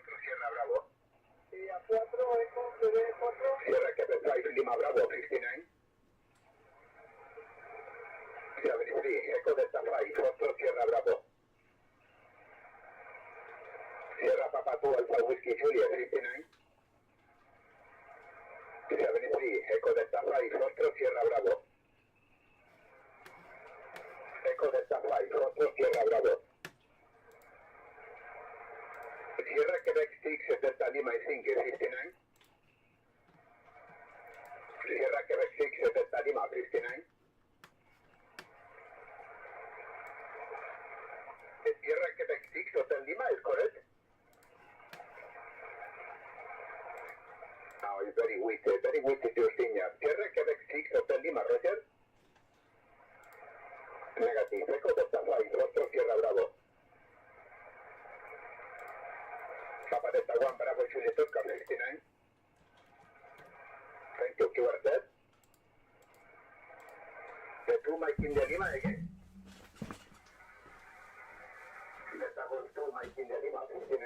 Sierra Bravo. Y a 4, Eco, TV 4. Sierra Quebec Flight Lima Bravo, 69. 73, Eco Delta Flight 4, Sierra Bravo. Sierra Papa 2 Alpha Whiskey Juliet, 59. 73, Eco Delta Flight 4, Sierra Bravo. Eco Delta Flight 4, Sierra Bravo. Sierra Quebec 6, Delta Lima is 59. Sierra Quebec 6, Delta Lima 59. Sierra Quebec 6, Hotel Lima is correct. Now it's very weak your signal. Sierra Quebec 6, Hotel Lima, Roger. Negative, Eco Delta Flight 4, Sierra Bravo. Papa Delta 1, Bravo, Juliet, Oscar 59. Thank you, you are dead. The 2 Mike India Lima again. Delta 2 Mike India Lima 59.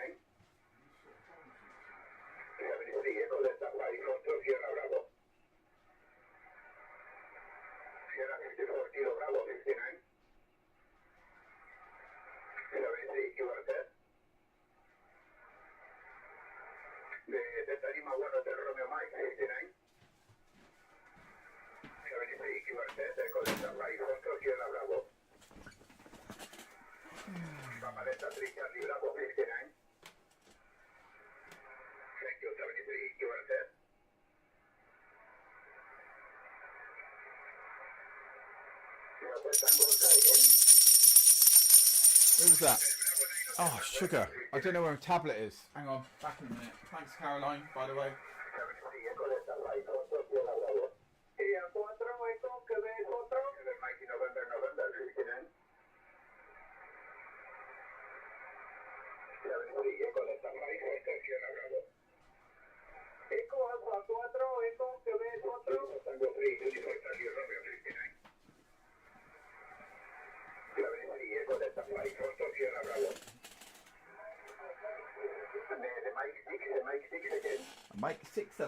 73, Eco Delta Flight 4, Sierra Bravo. Sierra 54, Kilo Bravo 59. 73, you are dead. Delta Lima 1, Hotel Romeo Mike 59. 73, you are dead. Eco Delta Flight 4, Sierra Bravo. Papa Delta 3, Charlie Bravo 59. Thank you, 73, you are dead. Who was that? Oh, sugar. I don't know where a tablet is. Hang on, back in a minute. Thanks, Caroline, by the way.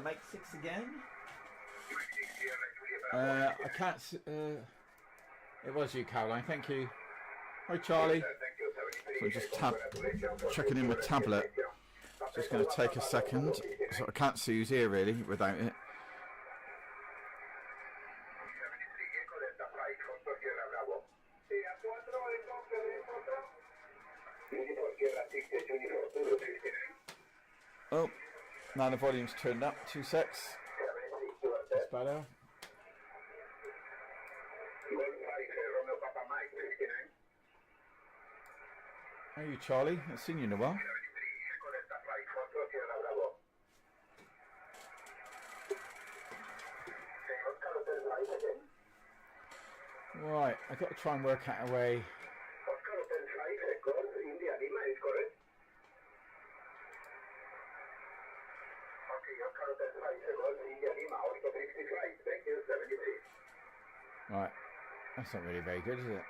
Mike 6 again. I can't. It was you, Caroline. Thank you. Hi, Charlie. So I'm just checking in my tablet. Just going to take a second. So I can't see who's here really without it. Oh, now the volume's turned up. 2 secs. That's better. How are you, Charlie? I've seen you in a while. Right, I've got to try and work out a way. Right, that's not really very good, is it?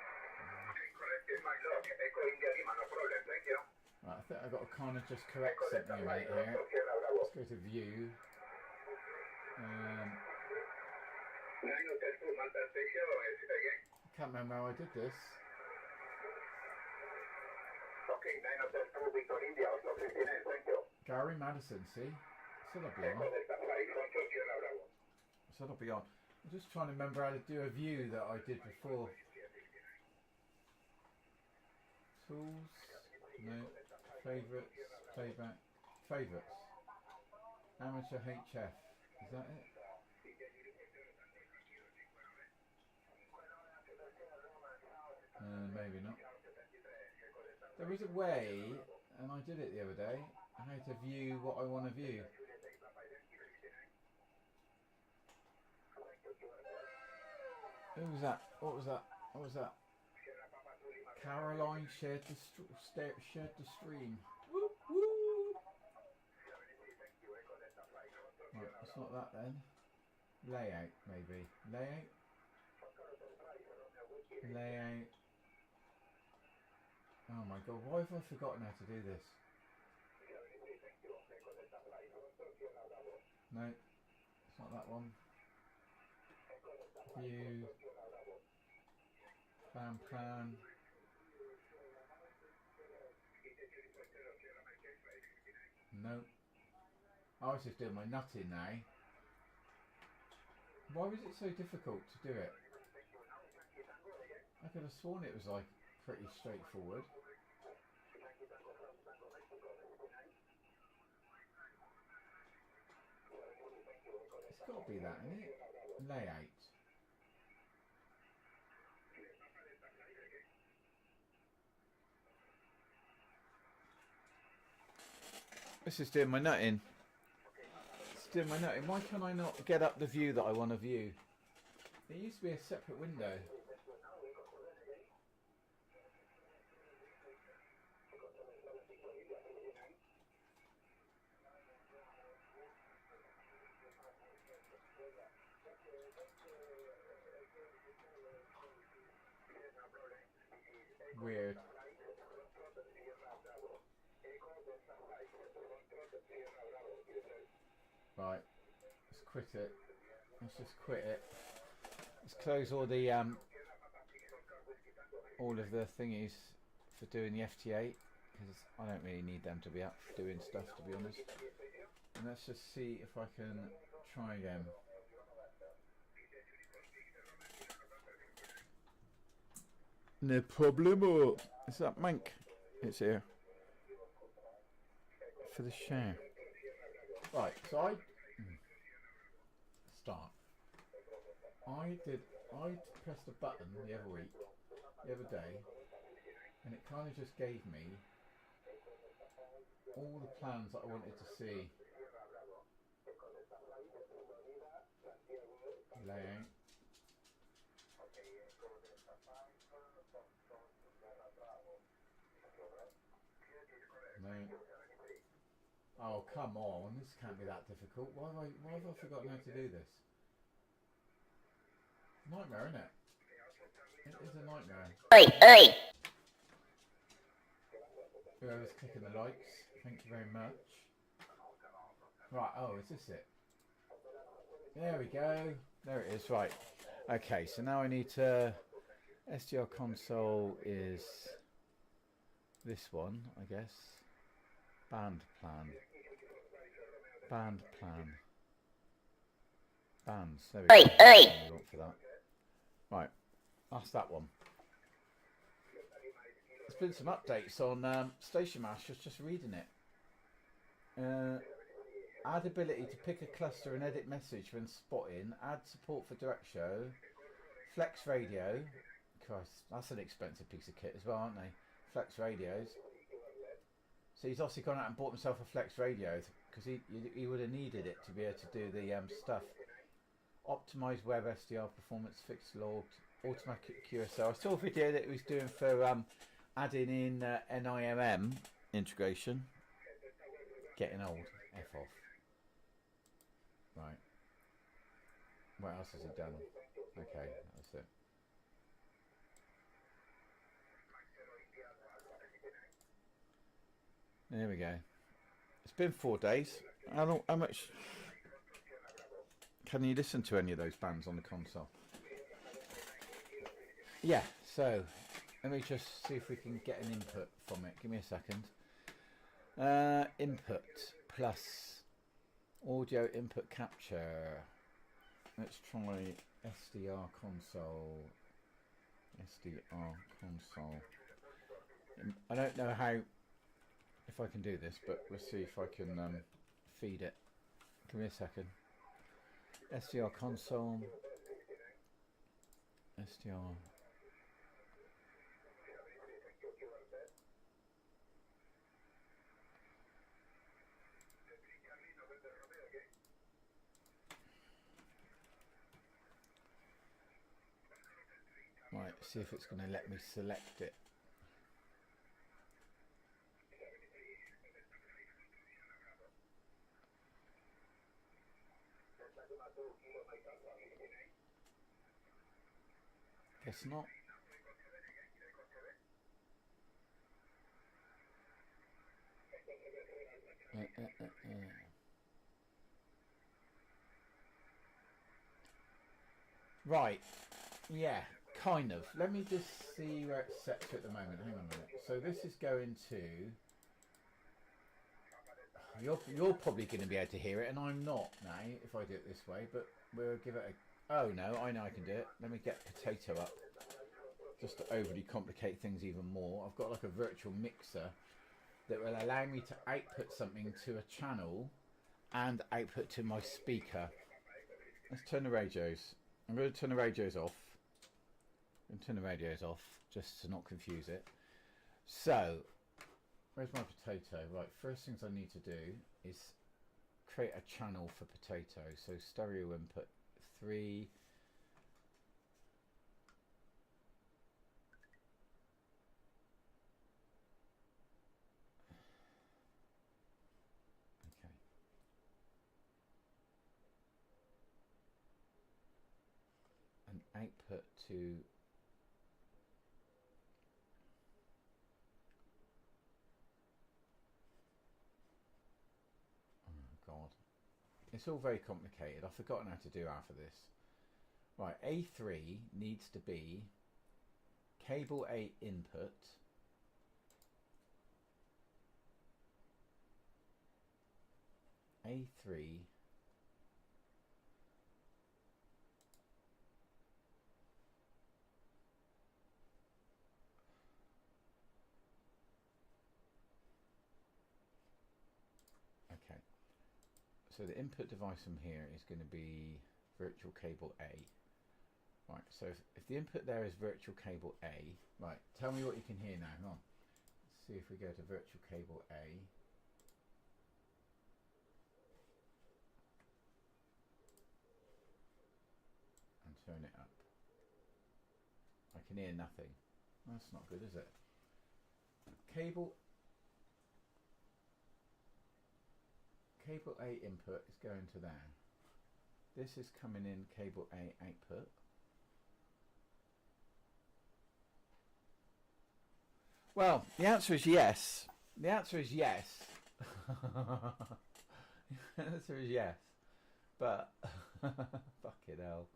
Right, I think I've got to kind of just correct something right here. Let's go to view. I can't remember how I did this. Gary Madison, see? Said I'd be on. Said I'd be on. I'm just trying to remember how to do a view that I did before. Tools, no, favourites, playback, favourites. Amateur HF, is that it? Maybe not. There is a way, and I did it the other day, how to view what I want to view. Who was that? What was that? What was that? Caroline shared the stream. Woo, woo. Right, it's not that then. Layout, maybe. Layout. Layout. Oh my god, why have I forgotten how to do this? No, it's not that one. View. Plan. No. I was just doing my nutting now. Why was it so difficult to do it? I could have sworn it was like pretty straightforward. It's got to be that, isn't it? Layout. This is doing my nutting. It's doing my nutting. Why can I not get up the view that I want to view? There used to be a separate window. Weird. Right, let's quit it. Let's just quit it. Let's close all the all of the thingies for doing the FT8 because I don't really need them to be up doing stuff, to be honest. And let's just see if I can try again. No problemo. Is that Mank? It's here for the share. Right, so I pressed a button the other day, and it kind of just gave me all the plans that I wanted to see. Layout. No. Oh, come on, this can't be that difficult. Why have I forgotten how to do this? Nightmare, isn't it? It is a nightmare. Oi! Whoever's clicking the likes, thank you very much. Right, oh, is this it? There we go. There it is, right. Okay, so now I need to... SDR console is this one, I guess. Band plan. Bands, there we go. For that. Right, that's that one. There's been some updates on Station Master, just reading it. Add ability to pick a cluster and edit message when spotting. Add support for direct show. Flex radio. Christ, that's an expensive piece of kit as well, aren't they? Flex radios. So he's obviously gone out and bought himself a flex radio because he would have needed it to be able to do the stuff. Optimized web SDR performance, fixed log, automatic QSO. I saw a video that he was doing for adding in NIMM integration. Getting old. F off. Right. What else has he done? Okay, that's it. There we go. It's been 4 days. How much can you listen to any of those bands on the console? Yeah, so let me just see if we can get an input from it. Give me a second. Input plus audio input capture. Let's try SDR console. I don't know how, if I can do this, but we'll see if I can feed it. Give me a second. SDR console. SDR. Right, see if it's going to let me select it. Guess not. Right. Yeah, kind of. Let me just see where it's set to at the moment. Hang on a minute. So this is going to... You're probably going to be able to hear it, and I'm not now, if I do it this way, but we'll give it a... Oh, no, I know I can do it. Let me get potato up, just to overly complicate things even more. I've got like a virtual mixer that will allow me to output something to a channel and output to my speaker. Let's turn the radios. I'm going to turn the radios off. I'm going to turn the radios off, just to not confuse it. So... Where's my potato? Right, first things I need to do is create a channel for potato. So stereo input 3. Okay. An output to... God, it's all very complicated. I've forgotten how to do half of this. Right, A3 needs to be cable A input, A3 okay. So the input device from here is going to be virtual cable A. Right, so if the input there is virtual cable A, right, tell me what you can hear now. Hang on. Let's see if we go to virtual cable A. And turn it up. I can hear nothing. That's not good, is it? Cable A input is going to there. This is coming in cable A output. Well, the answer is yes. The answer is yes. The answer is yes. But, fucking hell.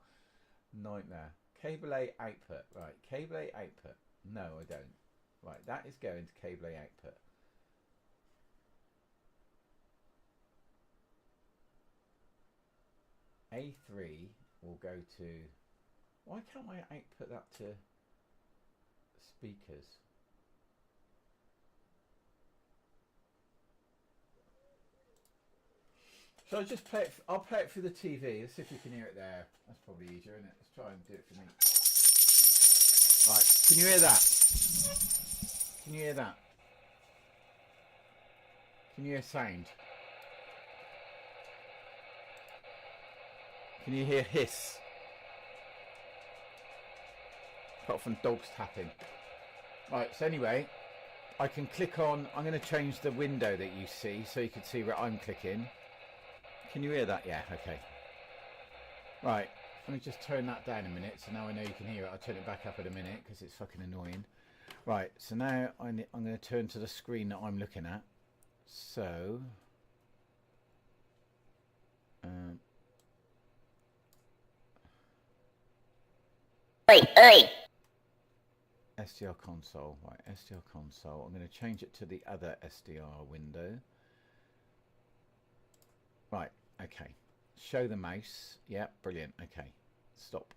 Nightmare. Cable A output. Right, cable A output. No, I don't. Right, that is going to cable A output. A3 will go to... Why can't I output that to speakers? So I'll just play it. I'll play it through the TV. Let's see if you can hear it there. That's probably easier, isn't it? Let's try and do it for me. Right, can you hear that? Can you hear that? Can you hear sound? Can you hear hiss? Apart from dogs tapping. Right, so anyway, I can click on... I'm going to change the window that you see so you can see where I'm clicking. Can you hear that? Yeah, okay. Right, let me just turn that down a minute so now I know you can hear it. I'll turn it back up in a minute because it's fucking annoying. Right, so now I'm going to turn to the screen that I'm looking at. So... SDR console. Right, SDR console. I'm going to change it to the other SDR window. Right, okay. Show the mouse. Yeah, brilliant. Okay, stop.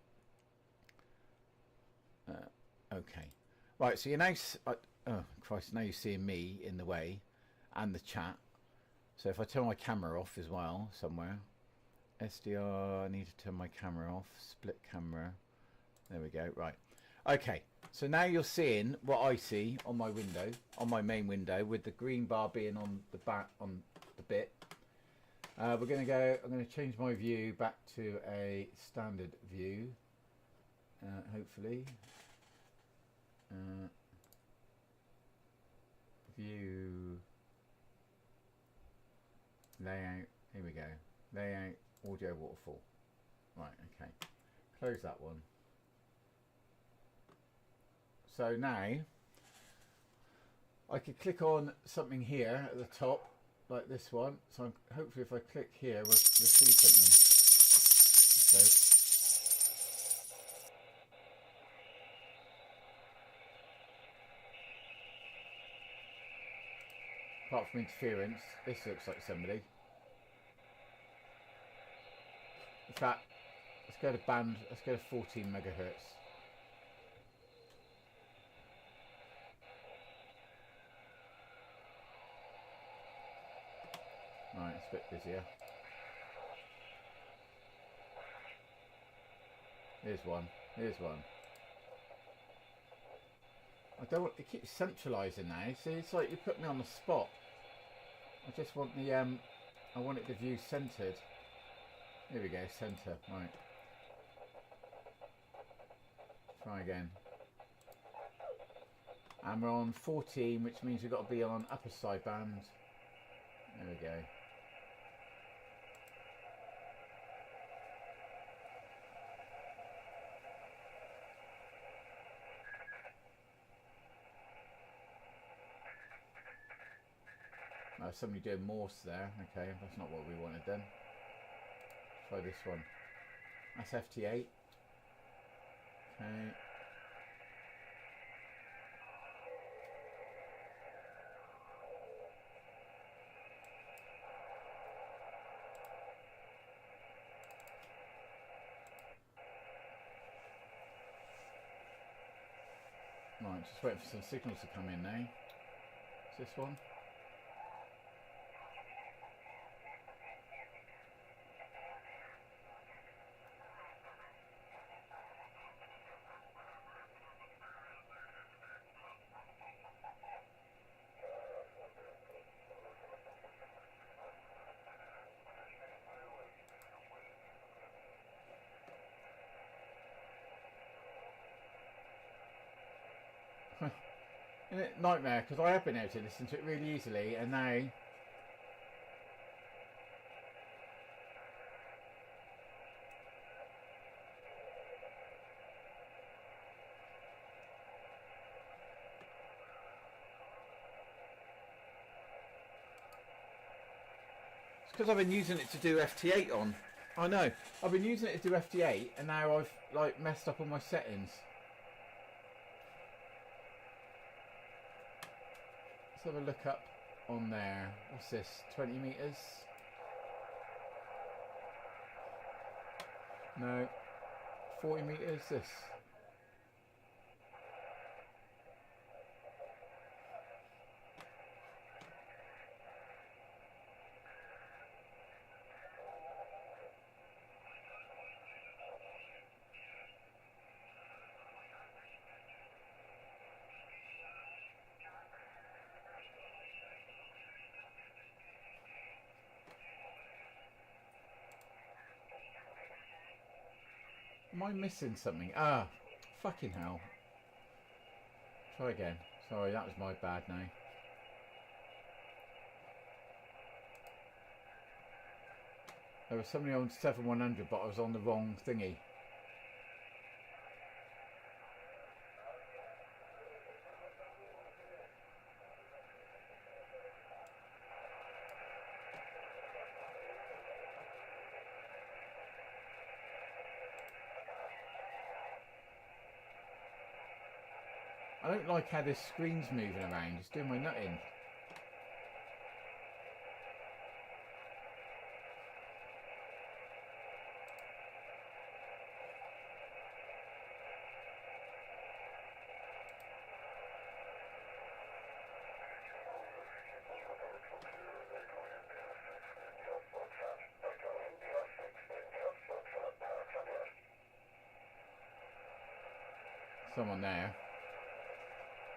Okay. Right, so you now... oh, Christ, now you're seeing me in the way and the chat. So if I turn my camera off as well, somewhere. SDR, I need to turn my camera off. Split camera. There we go. Right. Okay. So now you're seeing what I see on my window, on my main window, with the green bar being on the back, on the bit. We're going to go... I'm going to change my view back to a standard view. Hopefully. View. Layout. Here we go. Layout. Audio waterfall. Right, okay. Close that one. So now I could click on something here at the top, like this one. So hopefully if I click here, we'll see something. Apart from interference, this looks like somebody. In fact, let's go to band. Let's go to 14 megahertz. Right, it's a bit busier. Here's one. Here's one. I don't want. It keeps centralising now. See, it's like you put me on the spot. I just want the. I want it to view centred. Here we go, centre. Right. Try again. And we're on 14, which means we've got to be on upper sideband. There we go. Oh, somebody doing Morse there. Okay, that's not what we wanted then. Try this one. That's FT8. Okay. Right, just waiting for some signals to come in now. Is this one? Isn't it nightmare? Because I have been able to listen to it really easily, and now it's because I've been using it to do FT8 on. I know. I've been using it to do FT8, and now I've like messed up all my settings. Let's have a look up on there. What's this? 20 meters? No. 40 meters? This. Am I missing something? Ah, fucking hell. Try again. Sorry, that was my bad now. There was somebody on 7100, but I was on the wrong thingy. I don't like how this screen's moving around. It's doing my nutting. Someone there.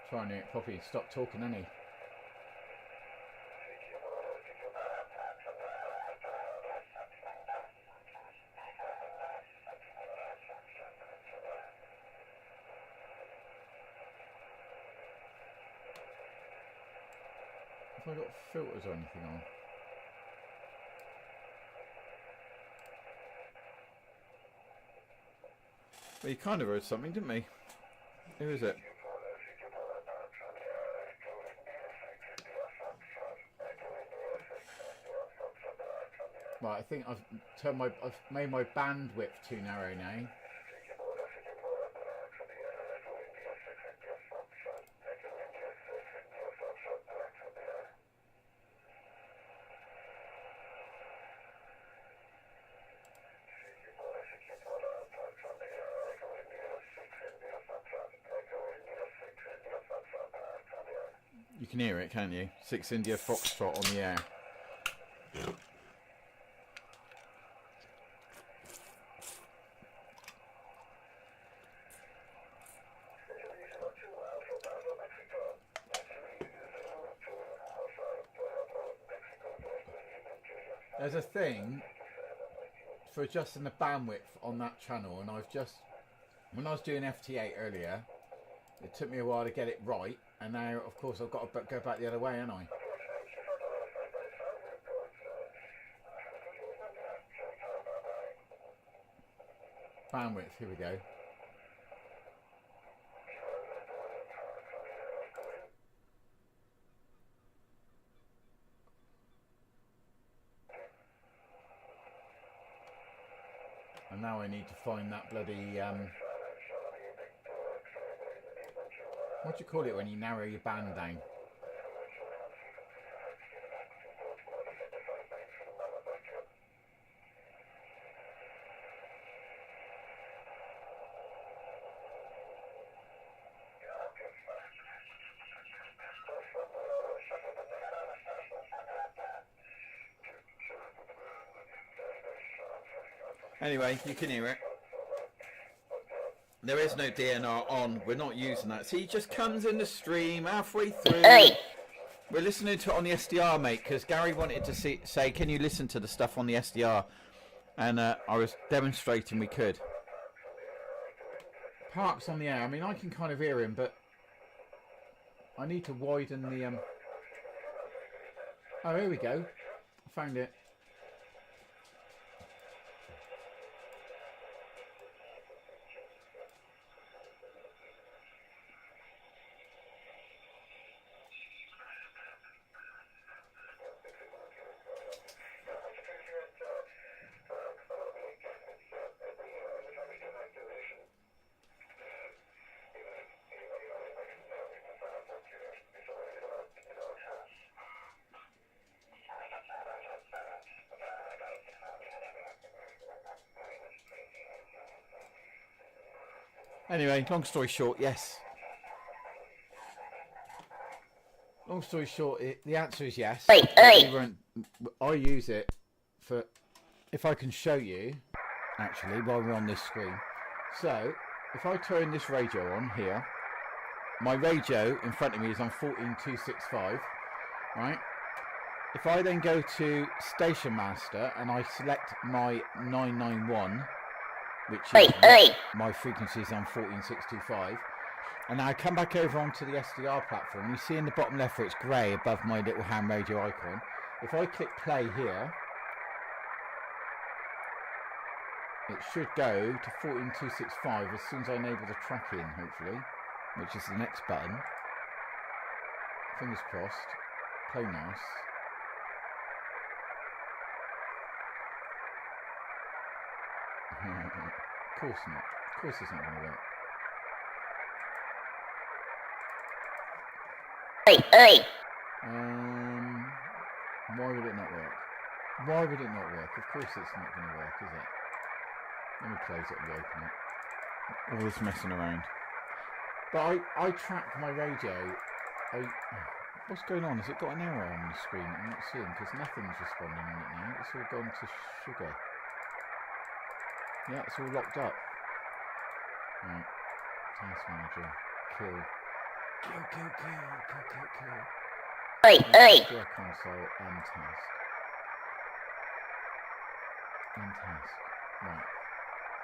Trying to probably stop talking, isn't he? Have I got filters or anything on? Well, he kind of heard something, didn't he? Who is it? Right, I think I've made my bandwidth too narrow now. You can hear it, can't you? 6 India Foxtrot on the air. There's a thing for adjusting the bandwidth on that channel, and I've just, when I was doing FT8 earlier, it took me a while to get it right, and now of course I've got to go back the other way, haven't I? Bandwidth, here we go. And now I need to find that bloody, what do you call it when you narrow your band down? Anyway, you can hear it. There is no DNR on. We're not using that. See, it just comes in the stream halfway through. We're listening to it on the SDR, mate, because Gary wanted to say, can you listen to the stuff on the SDR? And I was demonstrating we could. Park's on the air. I mean, I can kind of hear him, but I need to widen the... Oh, here we go. I found it. Anyway, long story short, yes. Long story short, the answer is yes. I use it for, if I can show you, actually, while we're on this screen. So, if I turn this radio on here, my radio in front of me is on 14265, right? If I then go to Station Master and I select my 991, which is my frequency is on 14625, and I come back over onto the SDR platform. You see in the bottom left where it's grey above my little ham radio icon. If I click play here, it should go to 14265 as soon as I enable the tracking, hopefully, which is the next button. Fingers crossed. Play nice. Of course not. Of course it's not going to work. Why would it not work? Why would it not work? Of course it's not going to work, is it? Let me close it and open it. All this messing around. But I track my radio. What's going on? Has it got an error on the screen? I'm not seeing, because nothing's responding on it now. It's all gone to sugar. Yeah, it's all locked up. Right. Task manager. Kill. Kill. Yeah, console and task. And task. Right.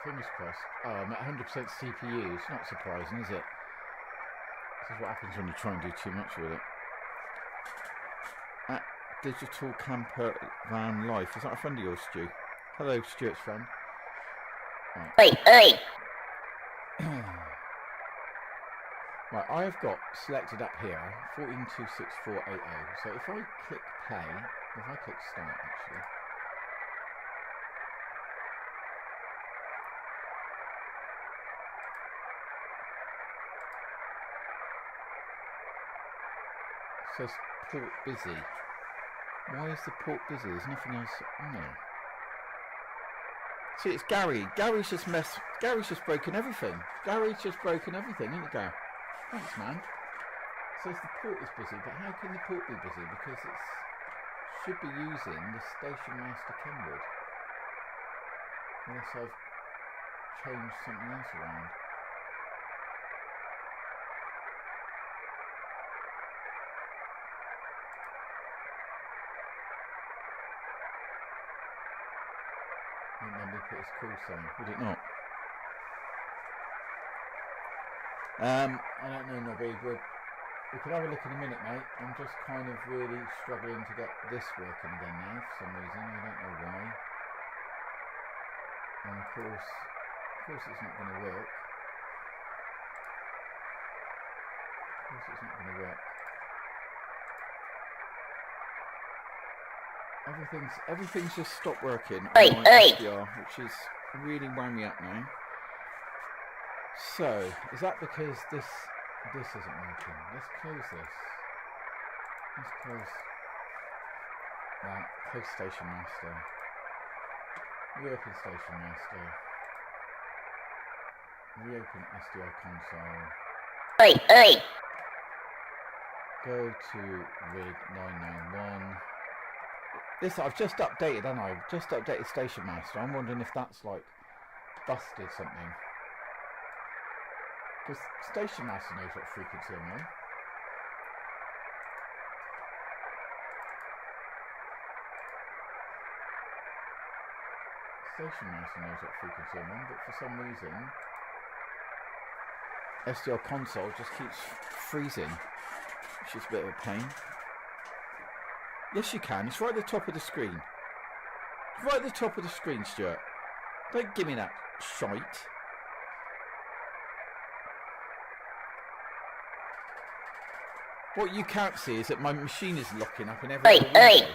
Fingers crossed. Oh, I'm at 100% CPU. It's not surprising, is it? This is what happens when you try and do too much with it. At Digital Camper Van Life. Is that a friend of yours, Stu? Hello, Stuart's friend. Right. Right, I have got selected up here 1426480. So if I click play, if I click start actually. It says port busy. Why is the port busy? There's nothing else on there. See, it's Gary. Gary's just broken everything. Gary's just broken everything, isn't it, Gary? Thanks, man. says the port is busy, but how can the port be busy? Because it should be using the Station Master Kenwood. Unless I've changed something else around. And then we put his call sign, would it not? I don't know, Nobby. We could have a look in a minute, mate. I'm just kind of really struggling to get this working again now for some reason. I don't know why. And of course it's not going to work. Of course it's not going to work. Everything's just stopped working on my SDR, which is really wound me up now. So, is that because this isn't working? Let's close this. Let's close that. Close Station Master. Reopen Station Master. Reopen SDR console. Go to rig 991. This I've just updated, haven't I? I've just updated Station Master. I'm wondering if that's like busted something. Because Station Master knows what frequency I'm on. Station Master knows what frequency I'm on, but for some reason SDR console just keeps freezing, which is a bit of a pain. Yes, you can. It's right at the top of the screen. It's right at the top of the screen, Stuart. Don't give me that shite. What you can't see is that my machine is locking up in every other window.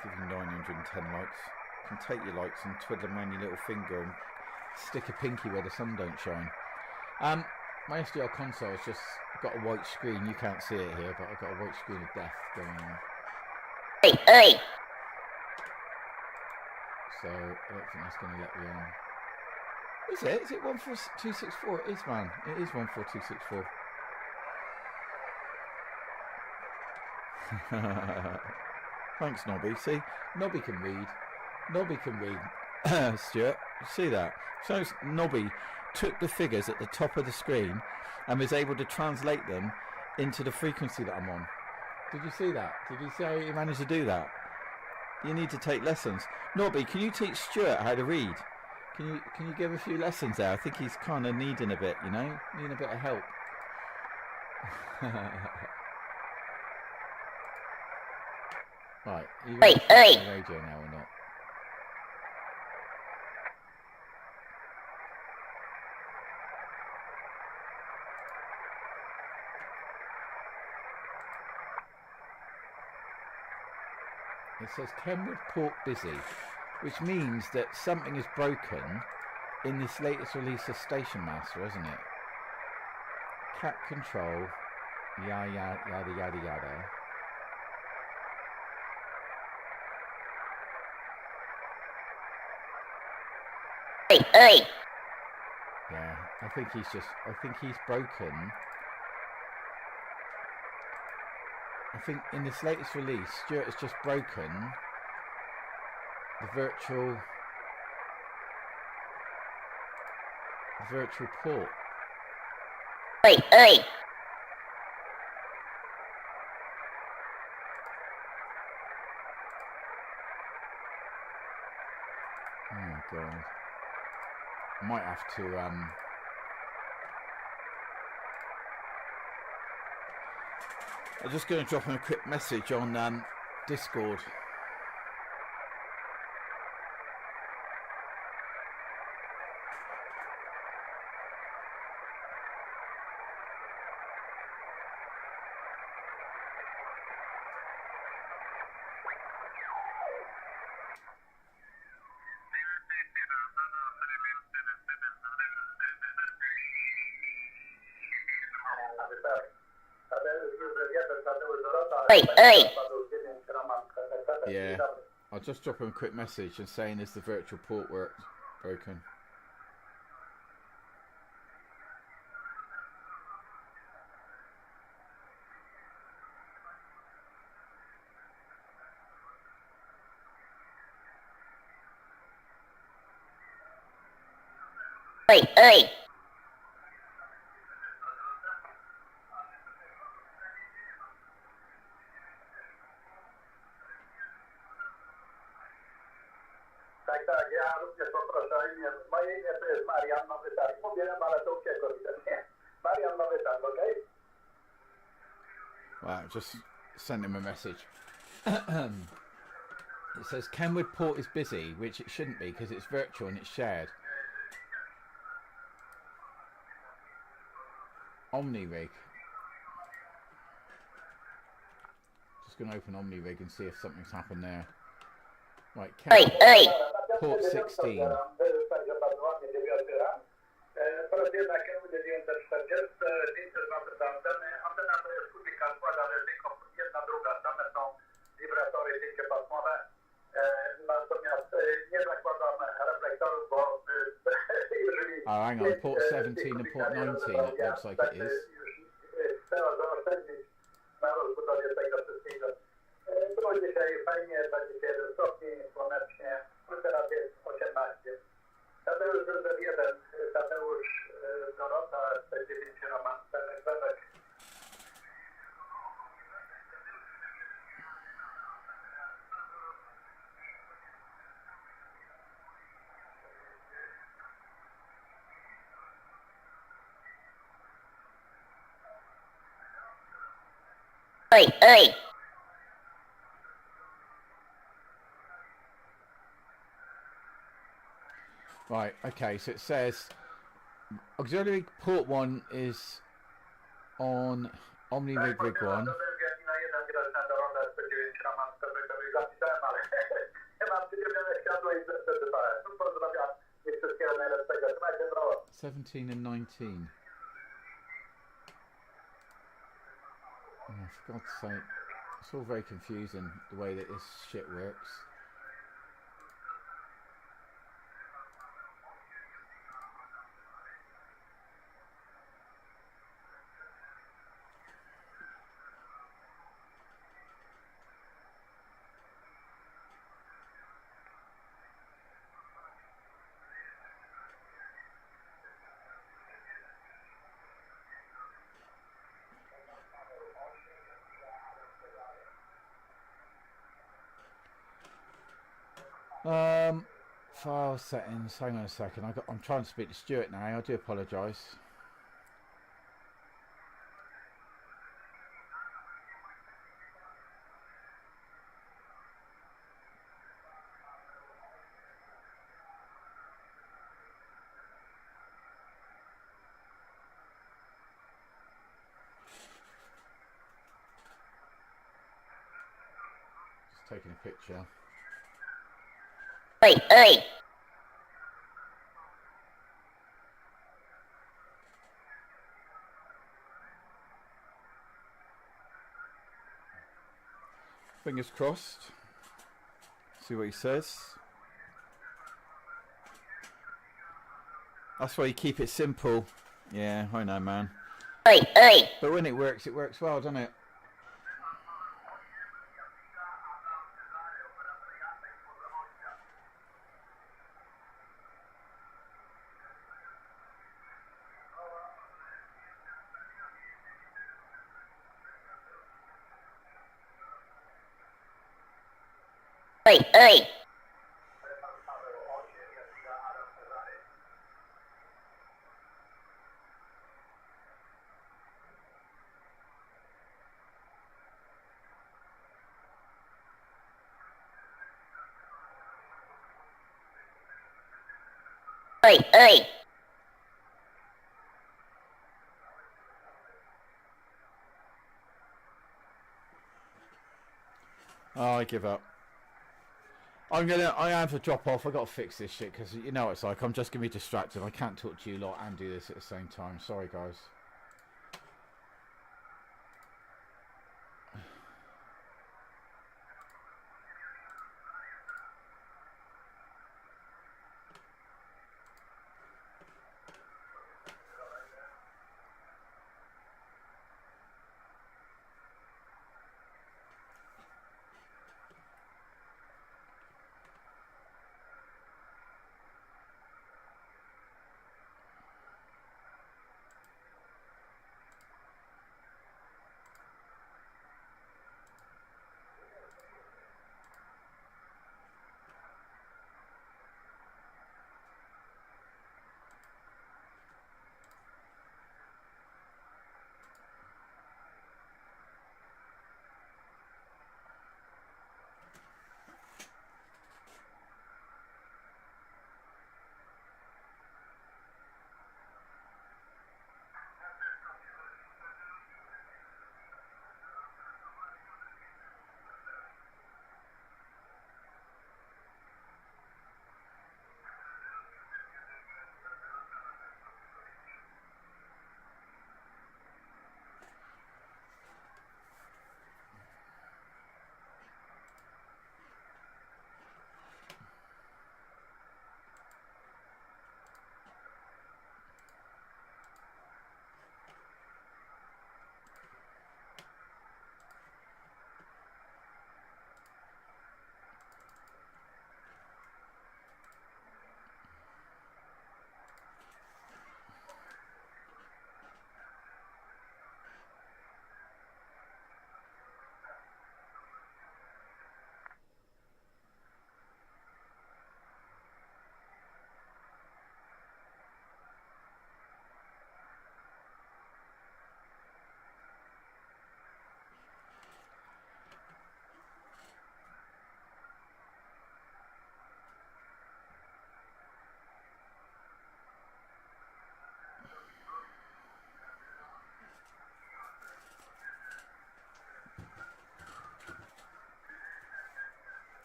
Give you 910 likes. You can take your likes and twiddle them around your little finger and stick a pinky where the sun don't shine. My SDR console has just got a white screen. You can't see it here, but I've got a white screen of death going on. So I don't think that's going to let me on. Is it? Is it 14264? It is, man. It is 14264. Thanks, Nobby. See, Nobby can read. Nobby can read. Stuart, you see that? So Nobby took the figures at the top of the screen and was able to translate them into the frequency that I'm on. Did you see that? Did you see how he managed to do that? You need to take lessons. Nobby, can you teach Stuart how to read? Can you give a few lessons there? I think he's kind of needing a bit, you know? Needing a bit of help. Right, are you going to the radio now or not? It says Kenwood port busy, which means that something is broken in this latest release of Station Master, isn't it? Cat control, yada yada yada yada. Yeah, I think he's broken. I think in this latest release, Stuart has just broken the virtual port. Oh God. I might have to I'm just going to drop him a quick message on Discord. Yeah, I'll just drop him a quick message and saying is the virtual port broken. Oi, oi. Tak, ja również poproszę o imię. Moje imię to jest Marian Nowy Targ. Pobieram, ale to uciekło widocznie. Marian Nowy Targ, okej? Wow, just sent him a message. It says Kenwood port is busy, which it shouldn't be because it's virtual and it's shared. OmniRig. Just going to open OmniRig and see if something's happened there. Right, Oi, oi. port 16. Oh, hang on, port 17 and port 19 it looks like it is. Oi, oi. Right, okay, so it says auxiliary port 1 is on OmniRig rig 1. Seventeen and 19. Oh, for God's sake. It's all very confusing the way that this shit works. File settings. Hang on a second. I'm trying to speak to Stuart now. I do apologise. Just taking a picture. Oi, oi. Fingers crossed. See what he says. That's why you keep it simple. Yeah, I know, man. Oi, oi. But when it works well, doesn't it? Oi, oi. Oi, oi. Oh, I give up. I have to drop off. I got to fix this shit because you know what it's like. I'm just gonna be distracted. I can't talk to you lot and do this at the same time. Sorry, guys.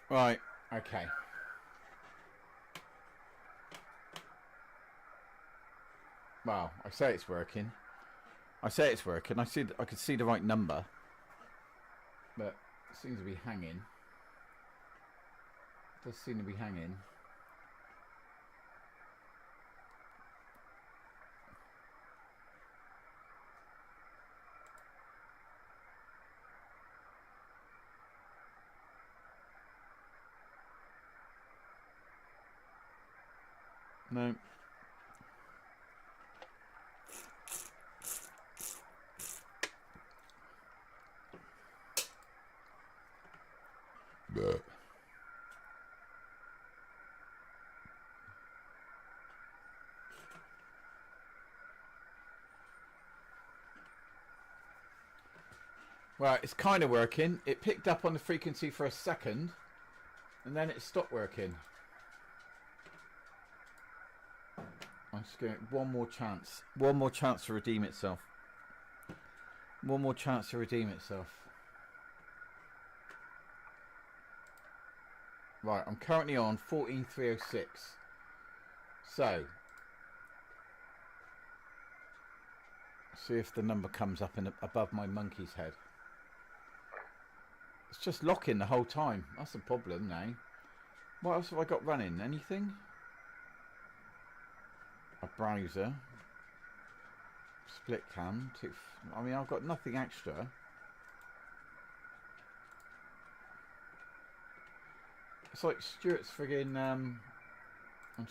Right, okay. Well, I say it's working. I could see the right number, but it seems to be hanging. It does seem to be hanging. No. But. Well, it's kind of working. It picked up on the frequency for a second, and then it stopped working. I'm just going one more chance. One more chance to redeem itself. One more chance to redeem itself. Right, I'm currently on 14306. So, see if the number comes up above my monkey's head. It's just locking the whole time. That's the problem now. What else have I got running? Anything? A browser. Split cam. I mean, I've got nothing extra. It's like Stuart's friggin'... I'm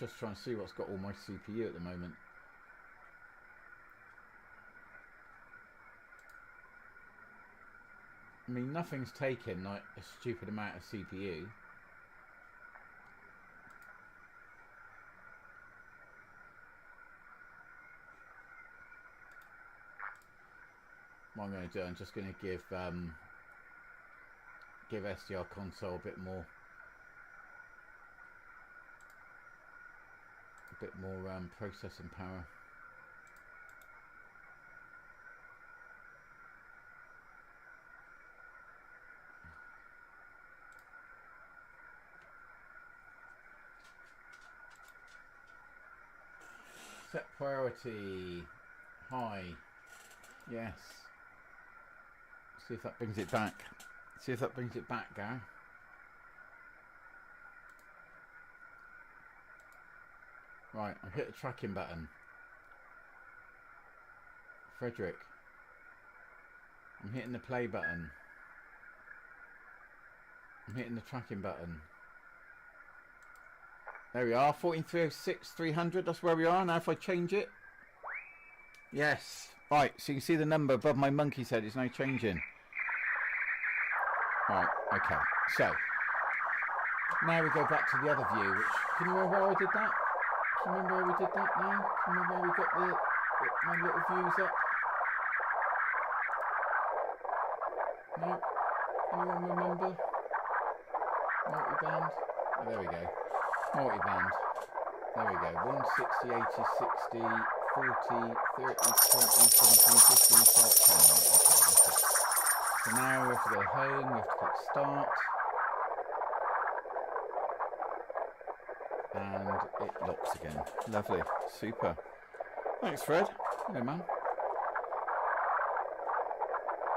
just trying to see what's got all my CPU at the moment. I mean, nothing's taken like a stupid amount of CPU. What I'm going to do, I'm just going to give SDR console a bit more processing power. Set priority high. Yes. See if that brings it back. See if that brings it back, Gar. Right, I've hit the tracking button. Frederick. I'm hitting the play button. I'm hitting the tracking button. There we are, 14306 300, that's where we are. Now if I change it. Yes. Right, so you can see the number above my monkey's head is now changing. Right, okay. So, now we go back to the other view, which, can you remember where I did that? Can you remember where we did that now? Can you remember where we got my little views up? No? Anyone remember? Multiband? Oh, there we go. Multiband. There we go. 160, 80, 60, 40, 30, 20, 17, 15, 12, 10. Okay. So now we have to go home, we have to click start. And it locks again. Lovely. Super. Thanks, Fred. Hello, man.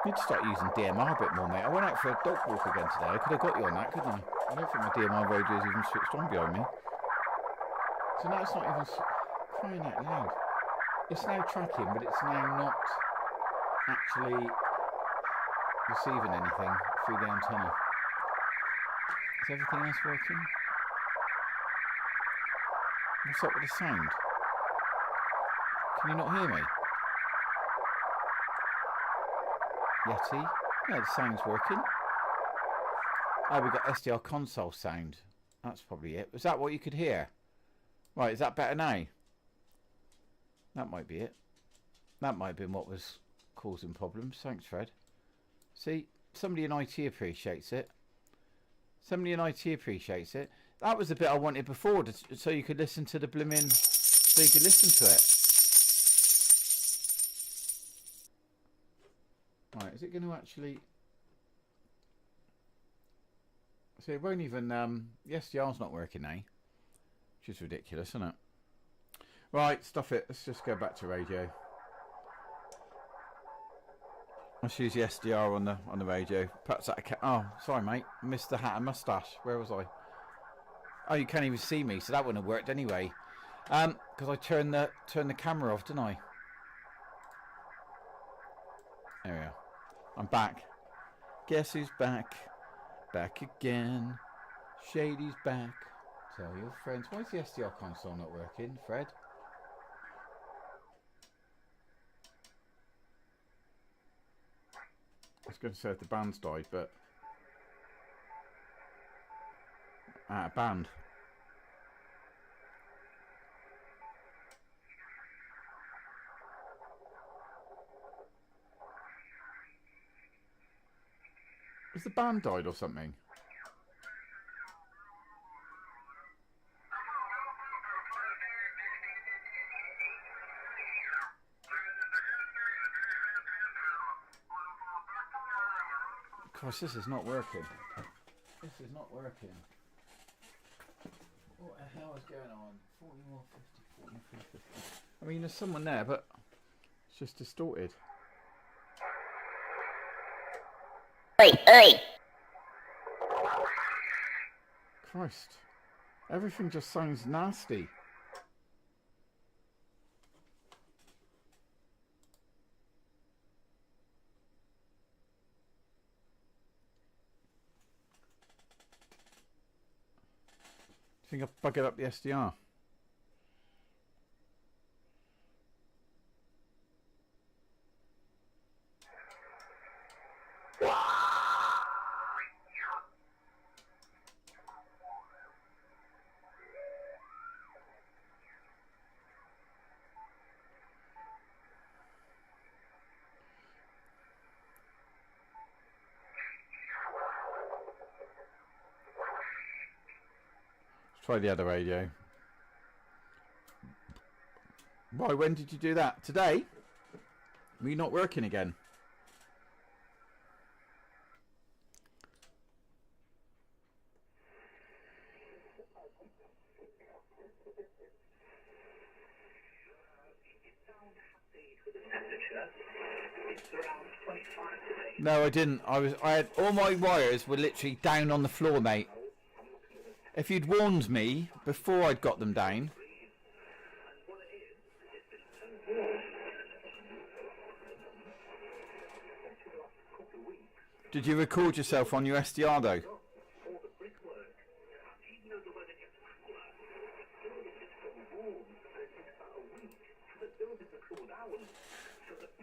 Need to start using DMR a bit more, mate. I went out for a dog walk again today. I could have got you on that, couldn't I? I don't think my DMR radio is even switched on behind me. So now it's not even crying out loud. It's now tracking, but it's now not actually receiving anything through the antenna. Is everything else working? What's up with the sound? Can you not hear me? Yeti? Yeah, the sound's working. Oh, we got SDR console sound. That's probably it. Was that what you could hear? Right, is that better now? That might be it. That might have been what was causing problems. Thanks, Fred. See, somebody in IT appreciates it. Somebody in IT appreciates it. That was the bit I wanted before, so you could listen to the blimmin'... So you could listen to it. Right, is it going to actually... See, it won't even, the SDR's not working now. Which is ridiculous, isn't it? Right, stuff it. Let's just go back to radio. Let's use the SDR on the radio. Perhaps that oh, sorry mate. Missed the hat and moustache. Where was I? Oh, you can't even see me, so that wouldn't have worked anyway. Because I turned the camera off, didn't I? There we are. I'm back. Guess who's back? Back again. Shady's back. Tell your friends. Why is the SDR console not working, Fred? I was going to say if the band's died, but out of band. Has the band died or something? Christ, this is not working. This is not working. What the hell is going on? 4150, 4350. I mean, there's someone there, but it's just distorted. Oi, oi. Christ. Everything just sounds nasty. I think I've buggered up the SDR. Try the other radio. Why, when did you do that? Today? Were you not working again? No, I didn't. I had all my wires were literally down on the floor, mate. If you'd warned me before I'd got them down. Did you record yourself on your SDR though?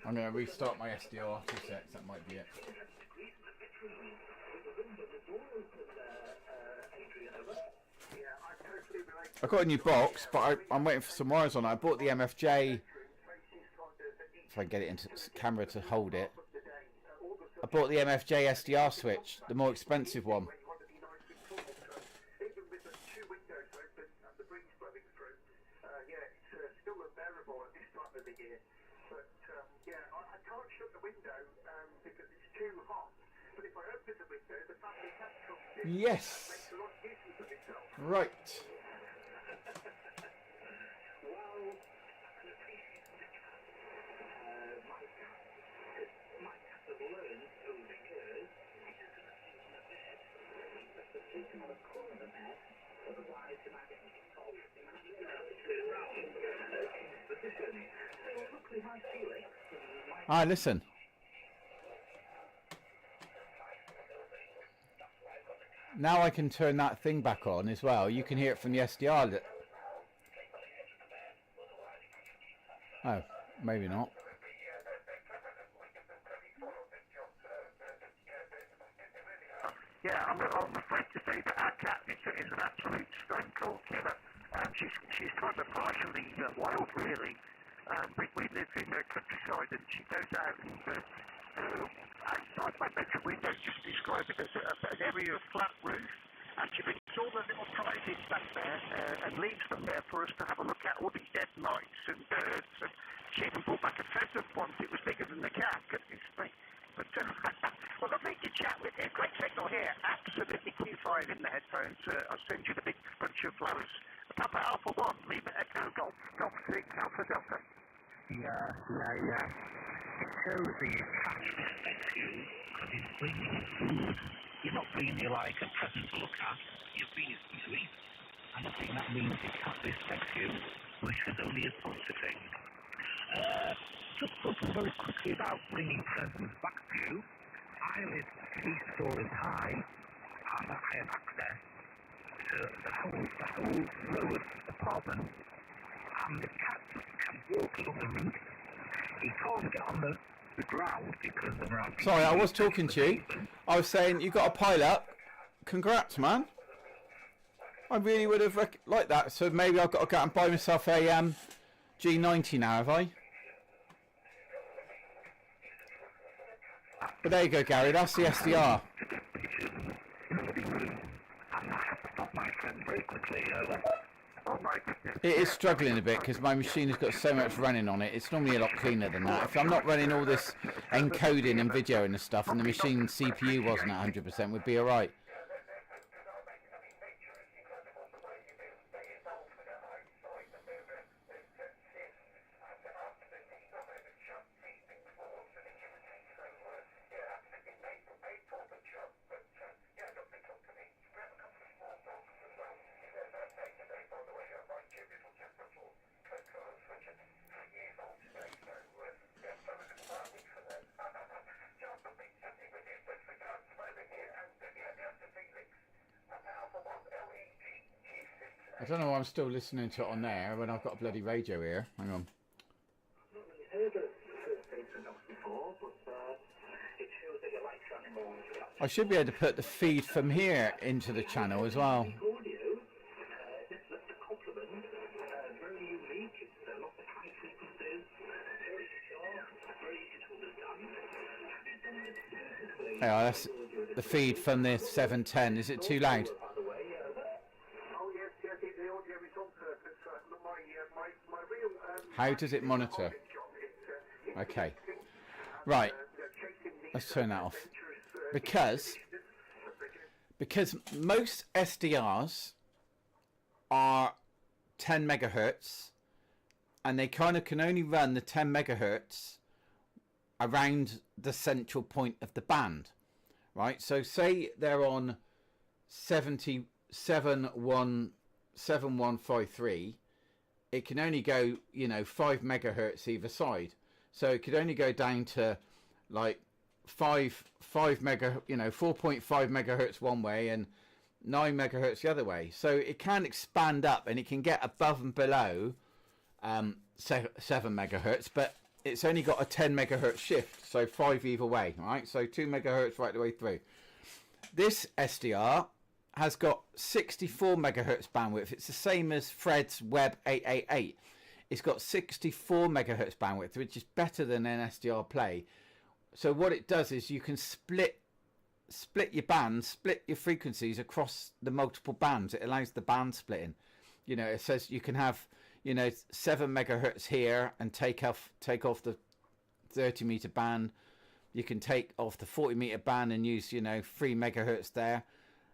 I'm going to restart my SDR. 2 secs, that might be it. I got a new box, but I'm waiting for some wires on it. I bought the MFJ, if I can get it into the camera to hold it. I bought the MFJ SDR switch, the more expensive one. Yes. Right. Ah, listen. Now I can turn that thing back on as well. You can hear it from the SDR. Oh, maybe not. Yeah, I'm afraid to say that our cat is an absolute stone cold killer. She's kind of partially wild, really. We live in the countryside, and she goes out and outside my bedroom window, just describe it as an area of flat roof, and she brings all the little prizes back there and leaves them there for us to have a look at, all these dead mice and birds, and she even brought back a pheasant once. It was bigger than the cat, goodness me. But well, lovely to chat with you. Great signal here. Absolutely Q5 firing in the headphones. I'll send you the big bunch of flowers. Papa Alpha 1, Lima Echo Golf, Golf 6, Alpha Delta. Yeah. It shows that you catch this rescue because it's bringing you food. You're not bringing you like a present to look at, you're bringing you to eat. And I think that means it has this rescue, which is only a positive thing. Just talking very quickly about bringing presents back to you. I live 3 stories high, and I have access to the whole row of apartments. And the cat just kept walking on the roof. He can't get on the ground because of around. Sorry, I was talking to you. I was saying you got a pile up. Congrats, man. I really would have liked that. So maybe I've got to go out and buy myself a G90 now, have I? But there you go, Gary. That's the SDR. It is struggling a bit because my machine has got so much running on it. It's normally a lot cleaner than that. If I'm not running all this encoding and video and stuff, and the machine CPU wasn't at 100%, we'd be all right. I don't know why I'm still listening to it on there when I've got a bloody radio here. Hang on. I should be able to put the feed from here into the channel as well. Yeah, that's the feed from the 710. Is it too loud? How does it monitor? Okay. Right. Let's turn that off. Because most SDRs are 10 megahertz and they kind of can only run the 10 megahertz around the central point of the band, right? So say they're on 7153, it can only go, 5 megahertz either side. So it could only go down to like 4.5 megahertz one way and 9 megahertz the other way. So it can expand up and it can get above and below 7 megahertz, but it's only got a 10 megahertz shift, so 5 either way, right? So 2 megahertz right the way through. This SDR has got 64 megahertz bandwidth. It's the same as Fred's Web 888. It's got 64 megahertz bandwidth, which is better than an SDR Play. So what it does is you can split your bands, split your frequencies across the multiple bands. It allows the band splitting. It says you can have 7 megahertz here and take off the 30 meter band. You can take off the 40 meter band and use 3 megahertz there.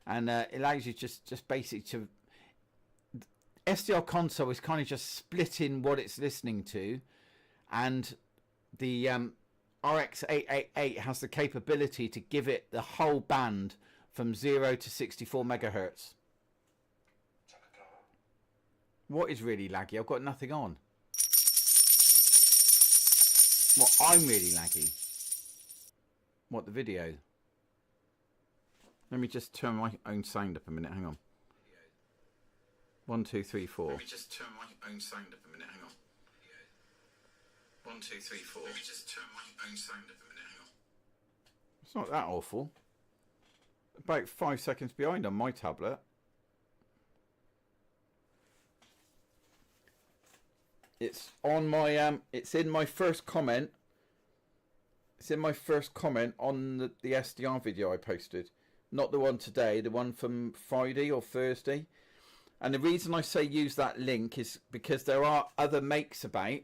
And it allows you just basically to... SDR console is kind of just splitting what it's listening to, and the RX888 has the capability to give it the whole band from 0 to 64 megahertz. What is really laggy? I've got nothing on. Well, I'm really laggy. What, the video? Let me just turn my own sound up a minute. Hang on. 1, 2, 3, 4. Let me just turn my own sound up a minute. Hang on. 1, 2, 3, 4. Let me just turn my own sound up a minute. Hang on. It's not that awful. About 5 seconds behind on my tablet. It's on my it's in my first comment. It's in my first comment on the SDR video I posted. Not the one today, the one from Friday or Thursday. And the reason I say use that link is because there are other makes about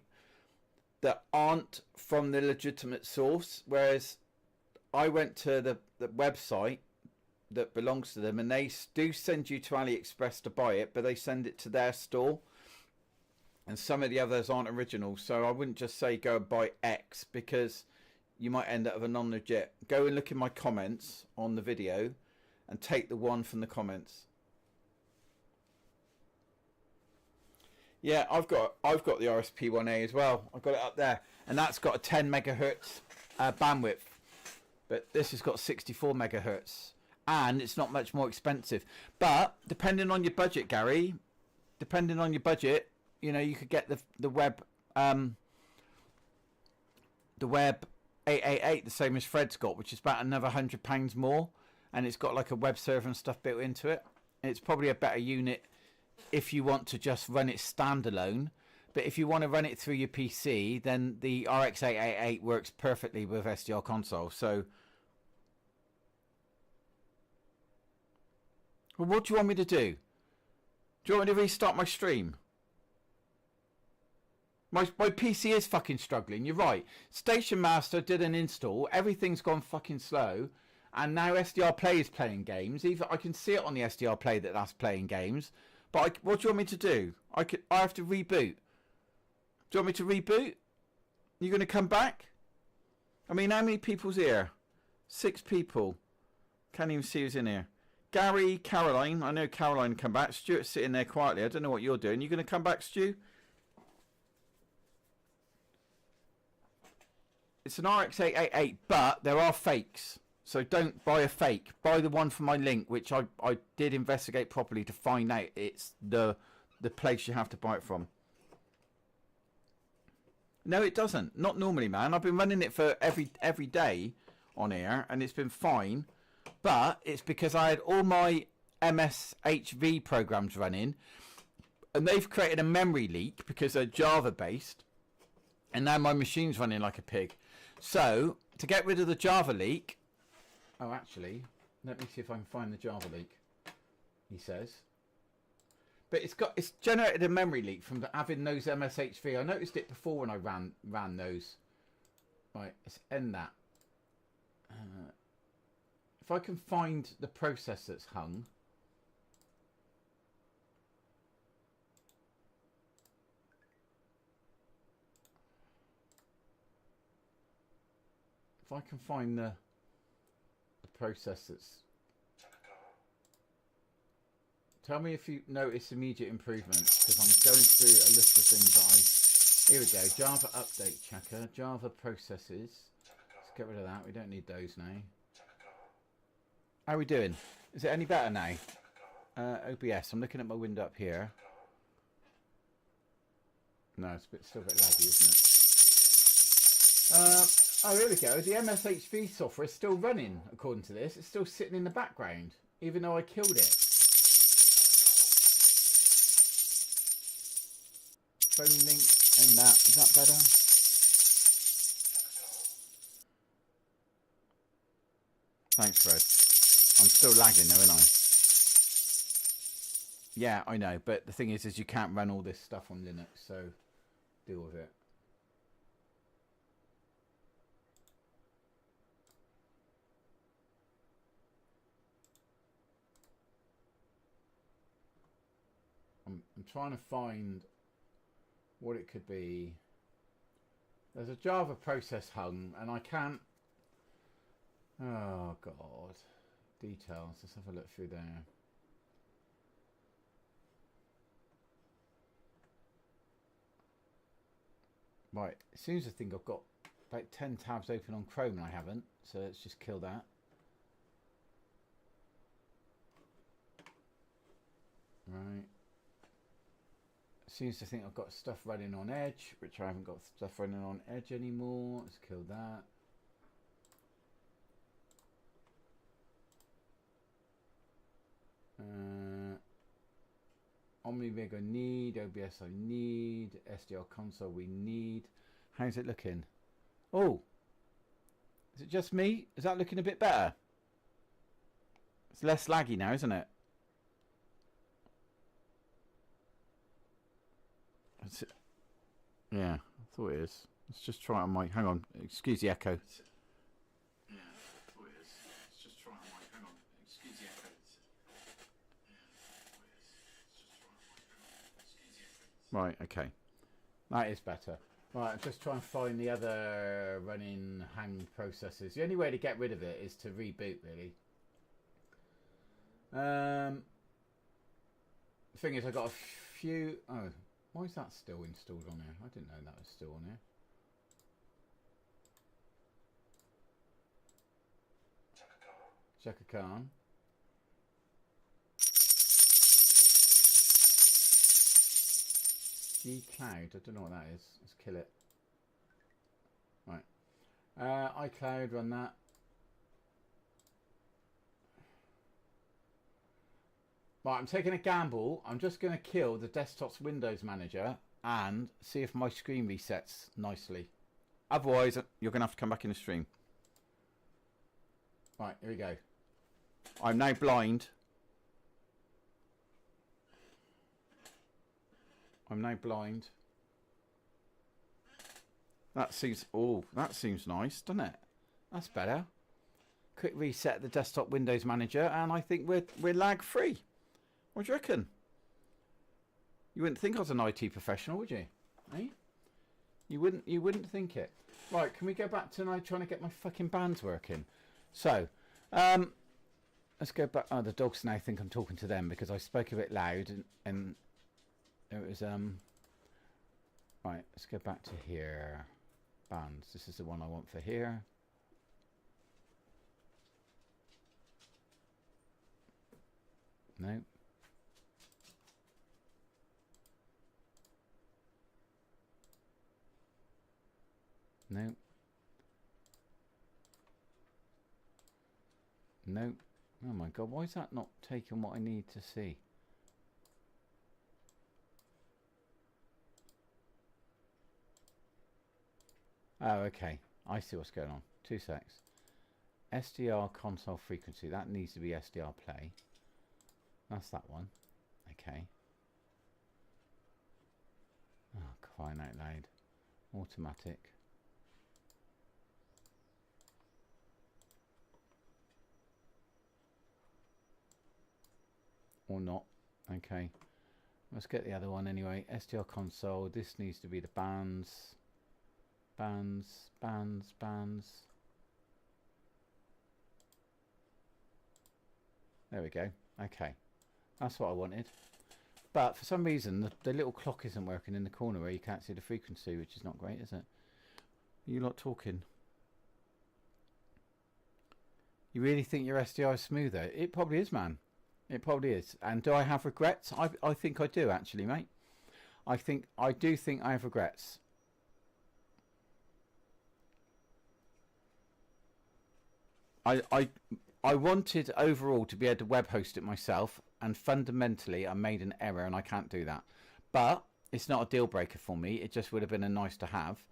that aren't from the legitimate source. Whereas I went to the website that belongs to them, and they do send you to AliExpress to buy it, but they send it to their store, and some of the others aren't original. So I wouldn't just say go and buy X, because you might end up with a non-legit. Go and look in my comments on the video and take the one from the comments. Yeah, I've got the RSP1A as well. I've got it up there, and that's got a 10 megahertz bandwidth, but this has got 64 megahertz, and it's not much more expensive. But depending on your budget, Gary, depending on your budget, you know, you could get the web 888, the same as Fred's got, which is about another £100 more, and it's got like a web server and stuff built into it. And it's probably a better unit if you want to just run it standalone. But if you want to run it through your PC, then the RX 888 works perfectly with SDR console. So, well, what do you want me to do? Do you want me to restart my stream? My PC is fucking struggling. You're right. Station Master did an install. Everything's gone fucking slow. And now SDR Play is playing games. Even I can see it on the SDR Play that that's playing games. But what do you want me to do? I have to reboot. Do you want me to reboot? You going to come back? I mean, how many people's here? 6 people. Can't even see who's in here. Gary, Caroline. I know Caroline come back. Stuart's sitting there quietly. I don't know what you're doing. You going to come back, Stu? It's an RX 888, but there are fakes. So don't buy a fake. Buy the one from my link, which I did investigate properly to find out it's the place you have to buy it from. No, it doesn't. Not normally, man. I've been running it for every day on here, and it's been fine. But it's because I had all my MSHV programs running, and they've created a memory leak because they're Java-based, and now my machine's running like a pig. So, to get rid of the Java leak... Oh, actually, let me see if I can find the Java leak, he says. But it's generated a memory leak from having those MSHV. I noticed it before when I ran those. Right, let's end that. If I can find the process that's hung. If I can find the process that's... Tell me if you notice immediate improvements, because I'm going through a list of things that I... Here we go, Java update checker, Java processes. Let's get rid of that, we don't need those now. How are we doing? Is it any better now? OBS, I'm looking at my window up here. No, it's still a bit laggy, isn't it? Oh, here we go. The MSHV software is still running, according to this. It's still sitting in the background, even though I killed it. Phone link and that. Is that better? Thanks, Fred. I'm still lagging though, aren't I? Yeah, I know. But the thing is you can't run all this stuff on Linux, so deal with it. I'm trying to find what it could be. There's a Java process hung, and I can't... Oh, God. Details. Let's have a look through there. Right. It seems to think I've got about 10 tabs open on Chrome, and I haven't. So let's just kill that. Right. Seems to think I've got stuff running on Edge, which I haven't got stuff running on Edge anymore. Let's kill that. OmniRig I need, OBS I need, SDR console we need. How's it looking? Oh, is it just me? Is that looking a bit better? It's less laggy now, isn't it? Yeah, I thought it is. Let's just try it on my... Hang on, excuse the echo. Yeah, I thought it is. Let's just try it on my... Hang on, excuse the Right, okay. That is better. Right, I'm just trying to find the other running hang processes. The only way to get rid of it is to reboot, really. The thing is, I got a few... Oh, why is that still installed on here? I didn't know that was still on here. Chaka Khan. eCloud, I don't know what that is. Let's kill it. Right. iCloud, run that. Right, I'm taking a gamble. I'm just going to kill the desktop's Windows Manager and see if my screen resets nicely. Otherwise, you're going to have to come back in the stream. Right, here we go. I'm now blind. I'm now blind. That seems... Oh, that seems nice, doesn't it? That's better. Quick reset the desktop Windows Manager, and I think we're lag free. What do you reckon? You wouldn't think I was an IT professional, would you? Eh? You wouldn't think it. Right, can we go back to now trying to get my fucking bands working? So, let's go back. Oh, the dogs now think I'm talking to them because I spoke a bit loud and it was right, let's go back to here. Bands. This is the one I want for here. No. No. No. Oh my god, why is that not taking what I need to see? Oh, okay. I see what's going on. 2 secs. SDR console frequency. That needs to be SDR play. That's that one. Okay. Oh, crying out loud. Automatic. Or not. Okay. Let's get the other one anyway. SDR console. This needs to be the bands. Bands. There we go. Okay. That's what I wanted. But for some reason, the little clock isn't working in the corner where you can't see the frequency, which is not great, is it? You lot talking. You really think your SDI is smoother? It probably is, man. It probably is. And do I have regrets? I think I do, actually, mate. I do think I have regrets. I wanted overall to be able to web host it myself, and fundamentally I made an error and I can't do that. But it's not a deal breaker for me. It just would have been a nice to have.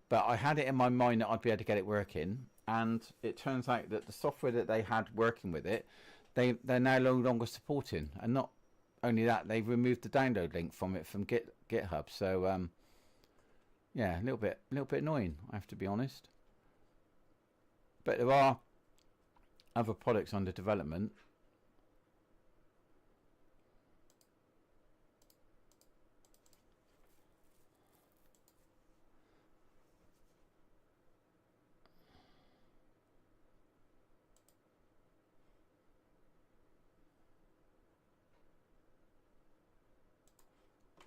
But I had it in my mind that I'd be able to get it working, and it turns out that the software that they had working with it, they're now no longer supporting. And not only that, they've removed the download link from it from GitHub. So yeah, a little bit annoying, I have to be honest. But there are other products under development.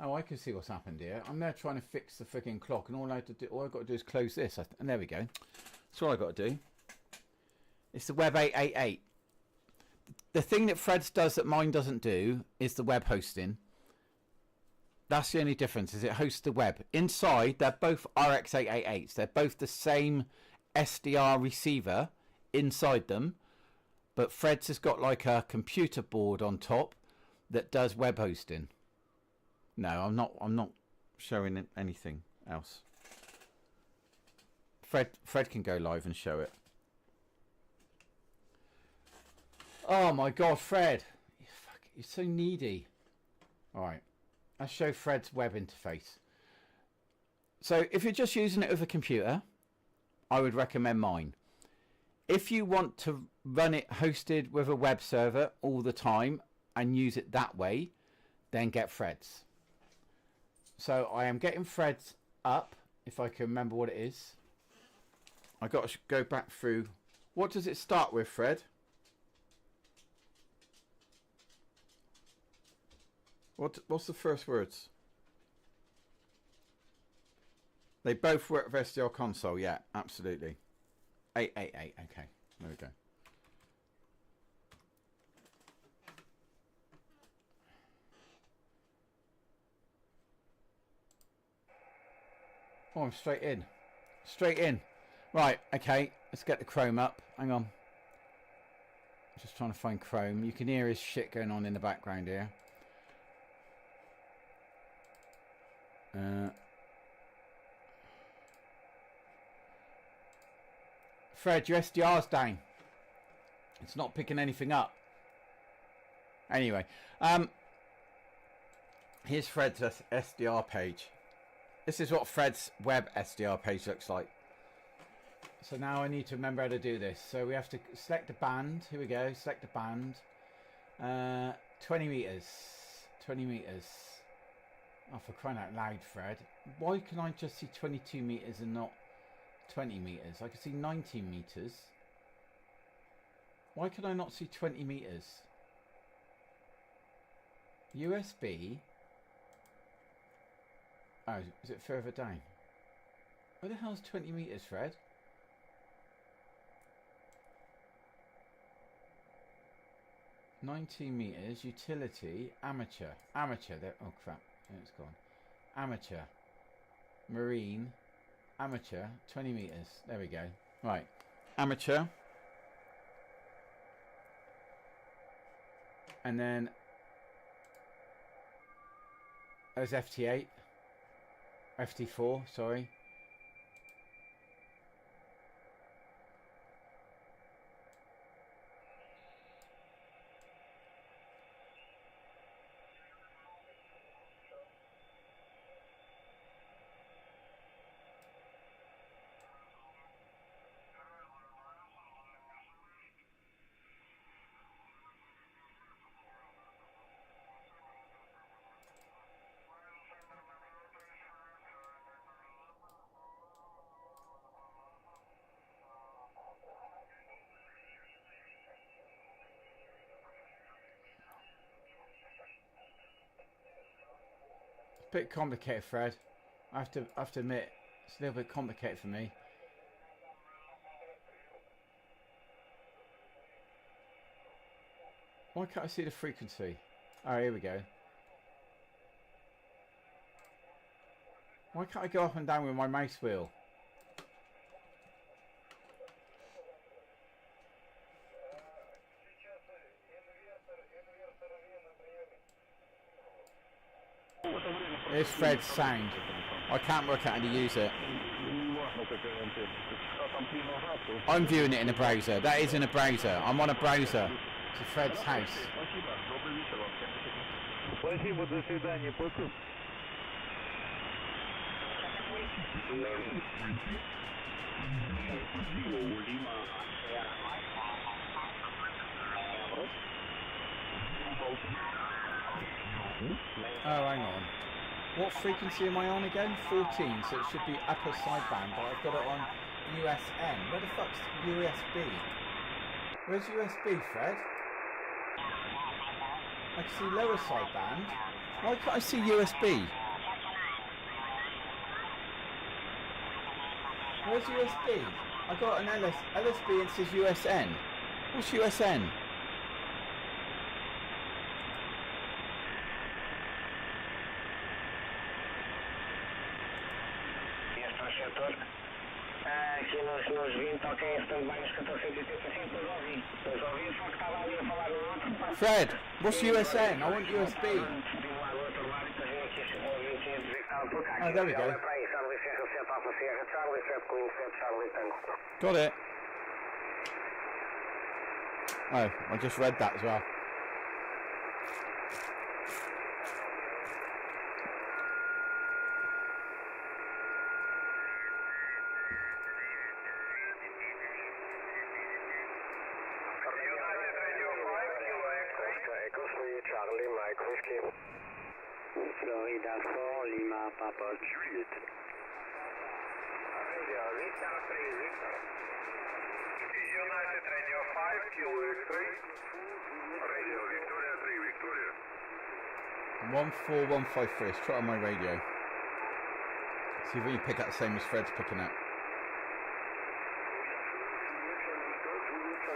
Oh, I can see what's happened here. I'm now trying to fix the freaking clock, and all I've got to do is close this, and there we go. That's all I've got to do. It's the Web 888. The thing that Fred's does that mine doesn't do is the web hosting. That's the only difference, is it hosts the web. Inside, they're both RX888s. They're both the same SDR receiver inside them, but Fred's has got like a computer board on top that does web hosting. No, I'm not showing anything else. Fred can go live and show it. Oh my god, Fred. You're so needy. Alright. Let's show Fred's web interface. So if you're just using it with a computer, I would recommend mine. If you want to run it hosted with a web server all the time and use it that way, then get Fred's. So I am getting Fred's up, if I can remember what it is. I got to go back through. What does it start with, Fred? What's the first words? They both work with SDR console. Yeah, absolutely. 888. Okay, there we go. Oh, I'm straight in. Straight in. Right, okay. Let's get the Chrome up. Hang on. Just trying to find Chrome. You can hear his shit going on in the background here. Fred, your SDR's down. It's not picking anything up. Anyway, here's Fred's SDR page. This is what Fred's web SDR page looks like. So now I need to remember how to do this. So we have to select a band. Here we go. Select a band. 20 meters. 20 meters. Oh, for crying out loud, Fred. Why can I just see 22 meters and not 20 meters? I can see 19 meters. Why can I not see 20 meters? USB. Oh, is it further down? Where the hell's 20 meters, Fred? $19 meters, utility, amateur, there, oh crap, it's gone, amateur, marine, amateur, 20 meters, there we go, right, amateur, and then there's FT8, FT4, sorry. Bit complicated, Fred. I have to admit, it's a little bit complicated for me. Why can't I see the frequency? Oh, here we go. Why can't I go up and down with my mouse wheel? Here's Fred's sound. I can't work out how to use it. I'm viewing it in a browser. That is in a browser. I'm on a browser to Fred's house. Oh, hang on. What frequency am I on again? 14, so it should be upper sideband, but I've got it on USN. Where the fuck's USB? Where's USB, Fred? I can see lower sideband. Why can't I see USB? Where's USB? I got an LSB and it says USN. What's USN? Aqui nos 20, ok, stand-by nos 1485, depois ouvi. Depois ouvi o som que estava ali a falar no outro. Fred, what's USN? I want USB. Oh, there we go. Got it. Oh, I just read that as well. Florida 4, Lima, Papa Juliet. Radio Victor 3, Victor. United Radio 5, Kilo X-ray. Radio Victoria 3, Victoria. 14153. Let's try on my radio. See if we can pick up the same as Fred's picking up.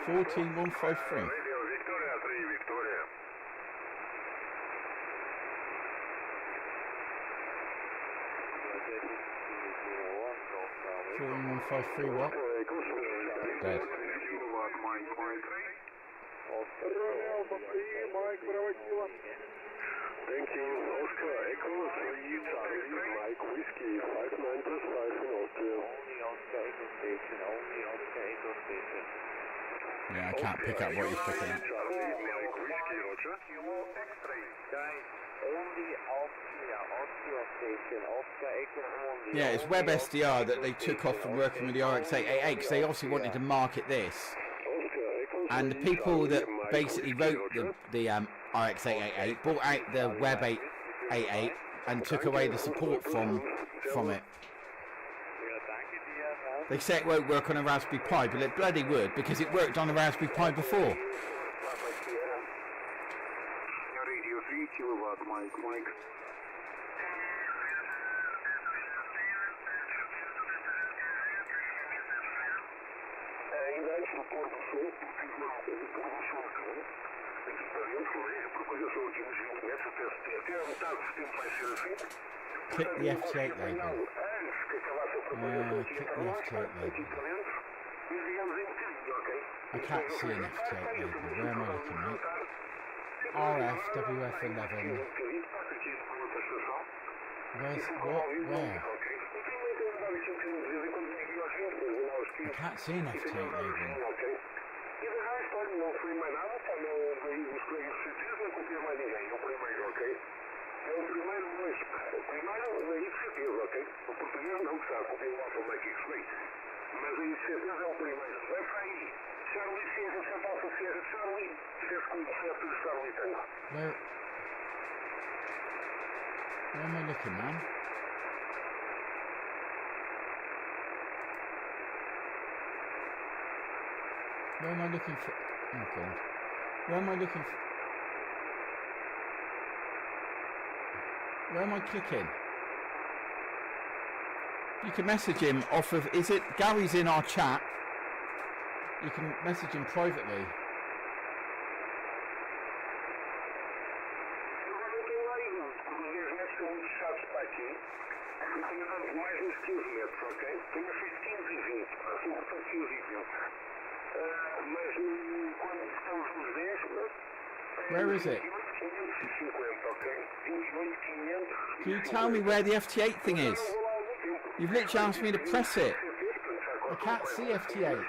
14153. Radio Victoria 3, Victoria. 14153 what? Dead. Thank you, Oscar Echo 3, Charlie, Mike Whiskey 5925 in Austria. Only Oscar Echo Station, only Oscar Echo Station. Yeah, I can't pick up what he's picking up. Charlie, Mike Whiskey, Roger. Kilo X-ray. Guys, only Austria Station, Oscar Echo only. Yeah, it's Web SDR that they took off from working with the RX-888 because they obviously wanted to market this. And the people that basically wrote the RX-888 bought out the Web 888 and took away the support from it. They say it won't work on a Raspberry Pi, but it bloody would because it worked on a Raspberry Pi before. Radio 3 kilowatt, Mike. Click the F8 label. Click the F8 label. I can't see an F8 label. Where am I looking, mate? RF, WF11. Where's what? Where? I can't see an F8 label. Where am I looking, man? Where am I looking for? Oh god. Where am I looking for? Where am I clicking? You can message him off of, is it, Gary's in our chat. You can message him privately. Where is it? Can you tell me where the FT8 thing is? You've literally asked me to press it. I can't see FT8.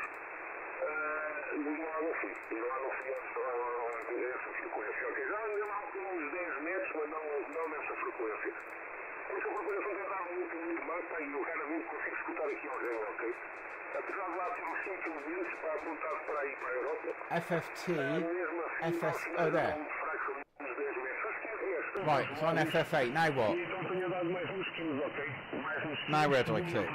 FFT, FS, oh there. Right, it's on FF8, now what? Now where do I click?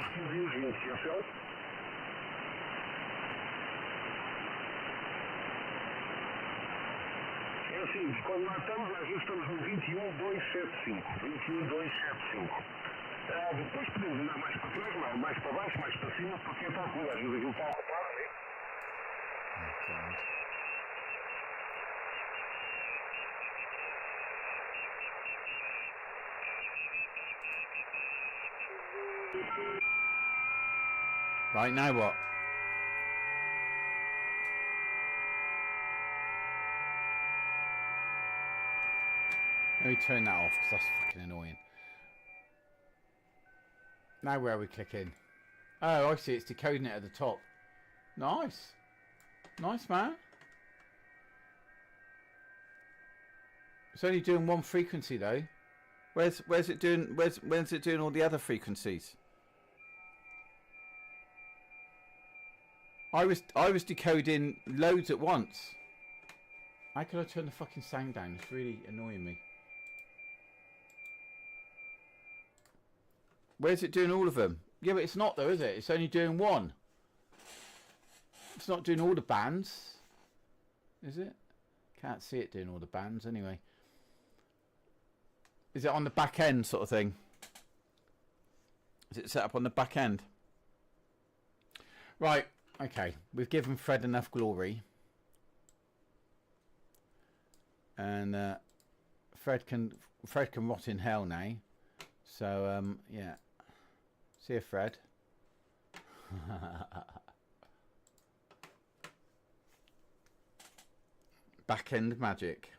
Quando nós estamos no 21275. 21275. Depois podemos andar mais para trás, mais para baixo, mais para cima, porque está com às vezes aquilo está ocupado, né? Right, now what? Let me turn that off because that's fucking annoying. Now where are we clicking? Oh, I see, it's decoding it at the top. Nice. Nice, man. It's only doing one frequency though. Where's it doing where's it doing all the other frequencies? I was decoding loads at once. How could I turn the fucking sound down? It's really annoying me. Where's it doing all of them? Yeah, but it's not though, is it? It's only doing one. It's not doing all the bands, is it? Can't see it doing all the bands anyway. Is it on the back end sort of thing? Is it set up on the back end? Right, okay. We've given Fred enough glory. And Fred can rot in hell now. So yeah. See you, Fred. Back end magic.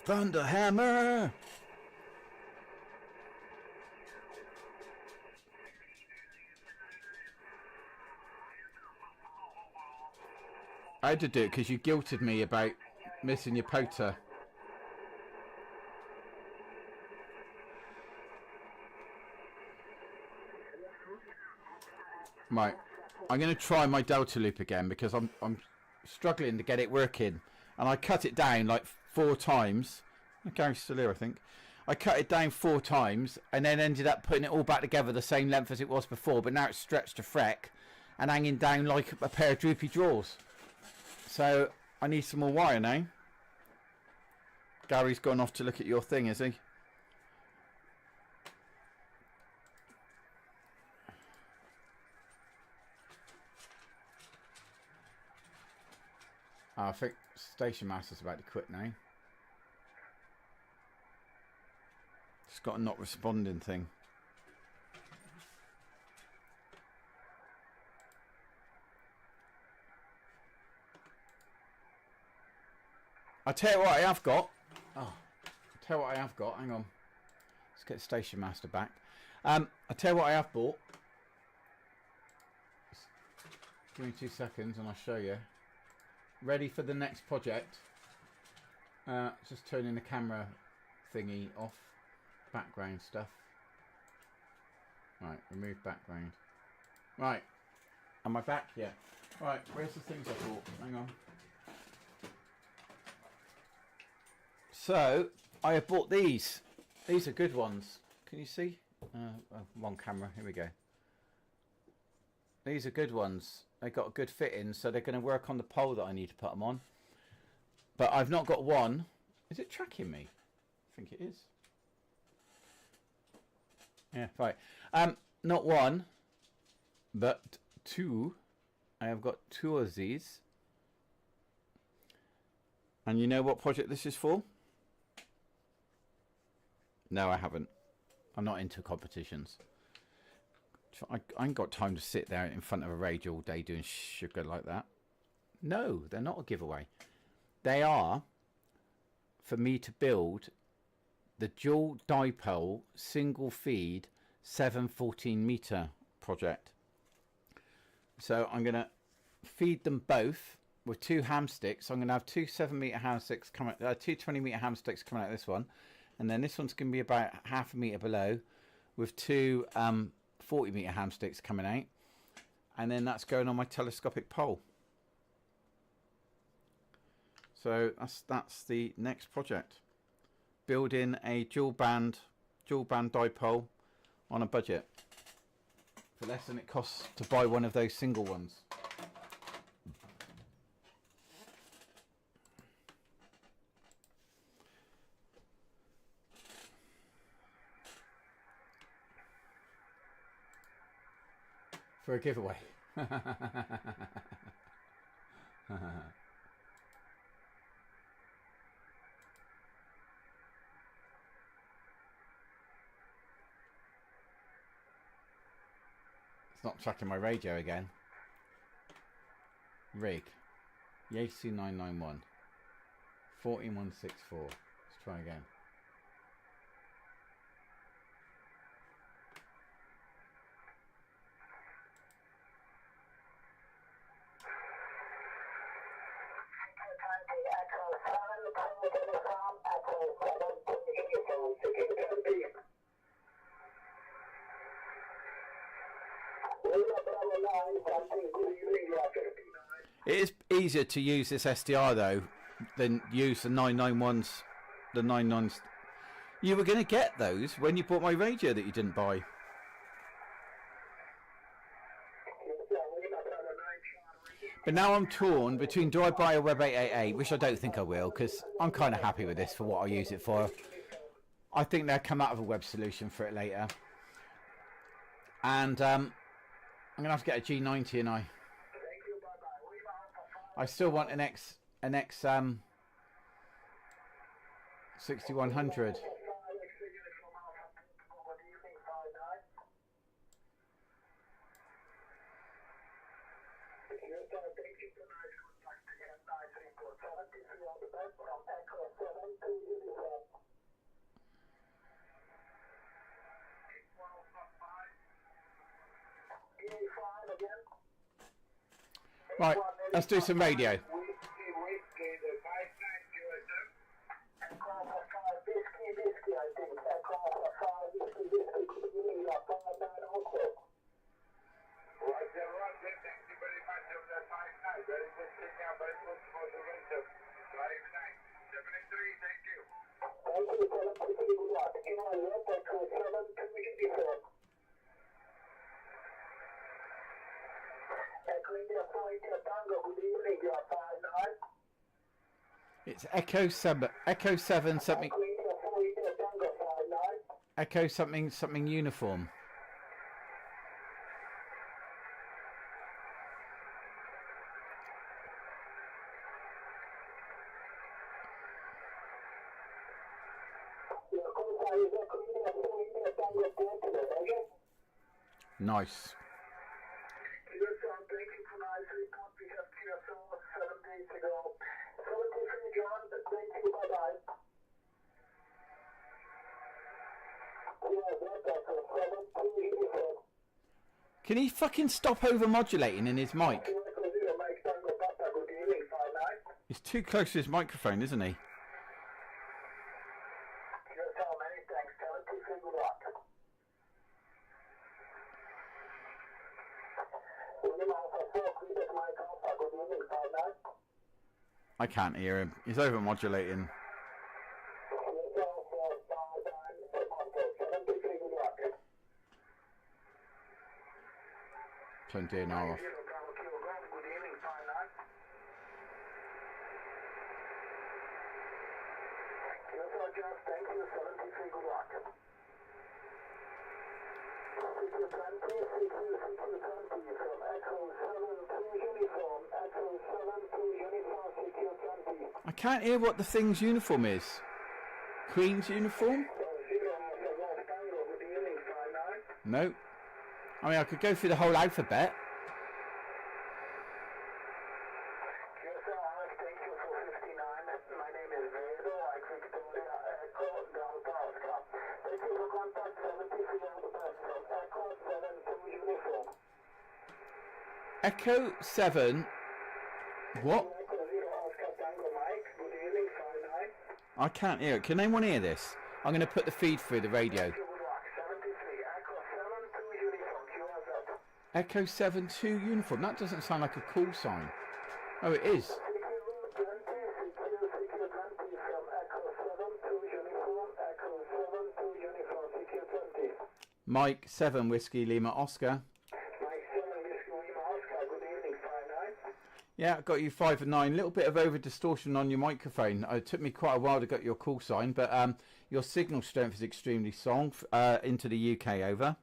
Thunderhammer! I had to do it because you guilted me about missing your poter. Right, I'm going to try my delta loop again because I'm struggling to get it working, and I cut it down like 4 times. Gary's still here, I think. I cut it down 4 times and then ended up putting it all back together the same length as it was before, but now it's stretched to freck and hanging down like a pair of droopy drawers. So I need some more wire now. Gary's gone off to look at your thing, is he? I think Station Master's about to quit now. It's got a not responding thing. I'll tell you what I have got. Oh, I'll tell you what I have got. Hang on. Let's get Station Master back. I'll tell you what I have bought. Give me 2 seconds and I'll show you. Ready for the next project. Just turning the camera thingy off. Background stuff. Right, remove background. Right. Am I back? Yeah. Right, where's the things I bought? Hang on. So, I have bought these. These are good ones. Can you see? Wrong camera. Here we go. These are good ones. They got a good fit in, so they're going to work on the pole that I need to put them on. But I've not got one. Is it tracking me? I think it is. Yeah, right. Not one, but 2. I have got 2 of these. And you know what project this is for? No, I haven't. I'm not into competitions. I ain't got time to sit there in front of a radio all day doing sugar like that. No, they're not a giveaway. They are for me to build the dual dipole single feed 714 meter project. So I'm going to feed them both with 2 ham sticks. I'm going to have 2 7-meter ham sticks coming, 2 20-meter ham sticks coming out of this one, and then this one's going to be about half a meter below, with 2 40-meter ham sticks coming out, and then that's going on my telescopic pole. So that's the next project. Building a dual band dipole on a budget for less than it costs to buy one of those single ones. For a giveaway. It's not tracking my radio again. Rig. Yasu 991. 14164. Let's try again. It is easier to use this SDR though than use the 991s, the 99s. You were going to get those when you bought my radio that you didn't buy. But now I'm torn between, do I buy a Web 888, which I don't think I will, because I'm kind of happy with this for what I use it for. I think they'll come out of a web solution for it later. And I'm going to have to get a G90, and I still want an X 6100. Right, let's do some radio. It's Echo 7 something. Echo something uniform. Nice. Can he fucking stop over modulating in his mic? He's too close to his microphone, isn't he? I can't hear him. He's over modulating. Turn DNR off. I can't hear what the thing's uniform is. Queen's uniform? No. I mean, I could go through the whole alphabet. Echo 7. What? I can't hear it. Can anyone hear this? I'm going to put the feed through the radio. Echo 7-2 uniform. That doesn't sound like a call sign. Oh, it is. Mike 7 Whiskey Lima Oscar. Yeah, I got you 5 and 9. A little bit of over distortion on your microphone. It took me quite a while to get your call sign, but your signal strength is extremely strong into the UK. Over. My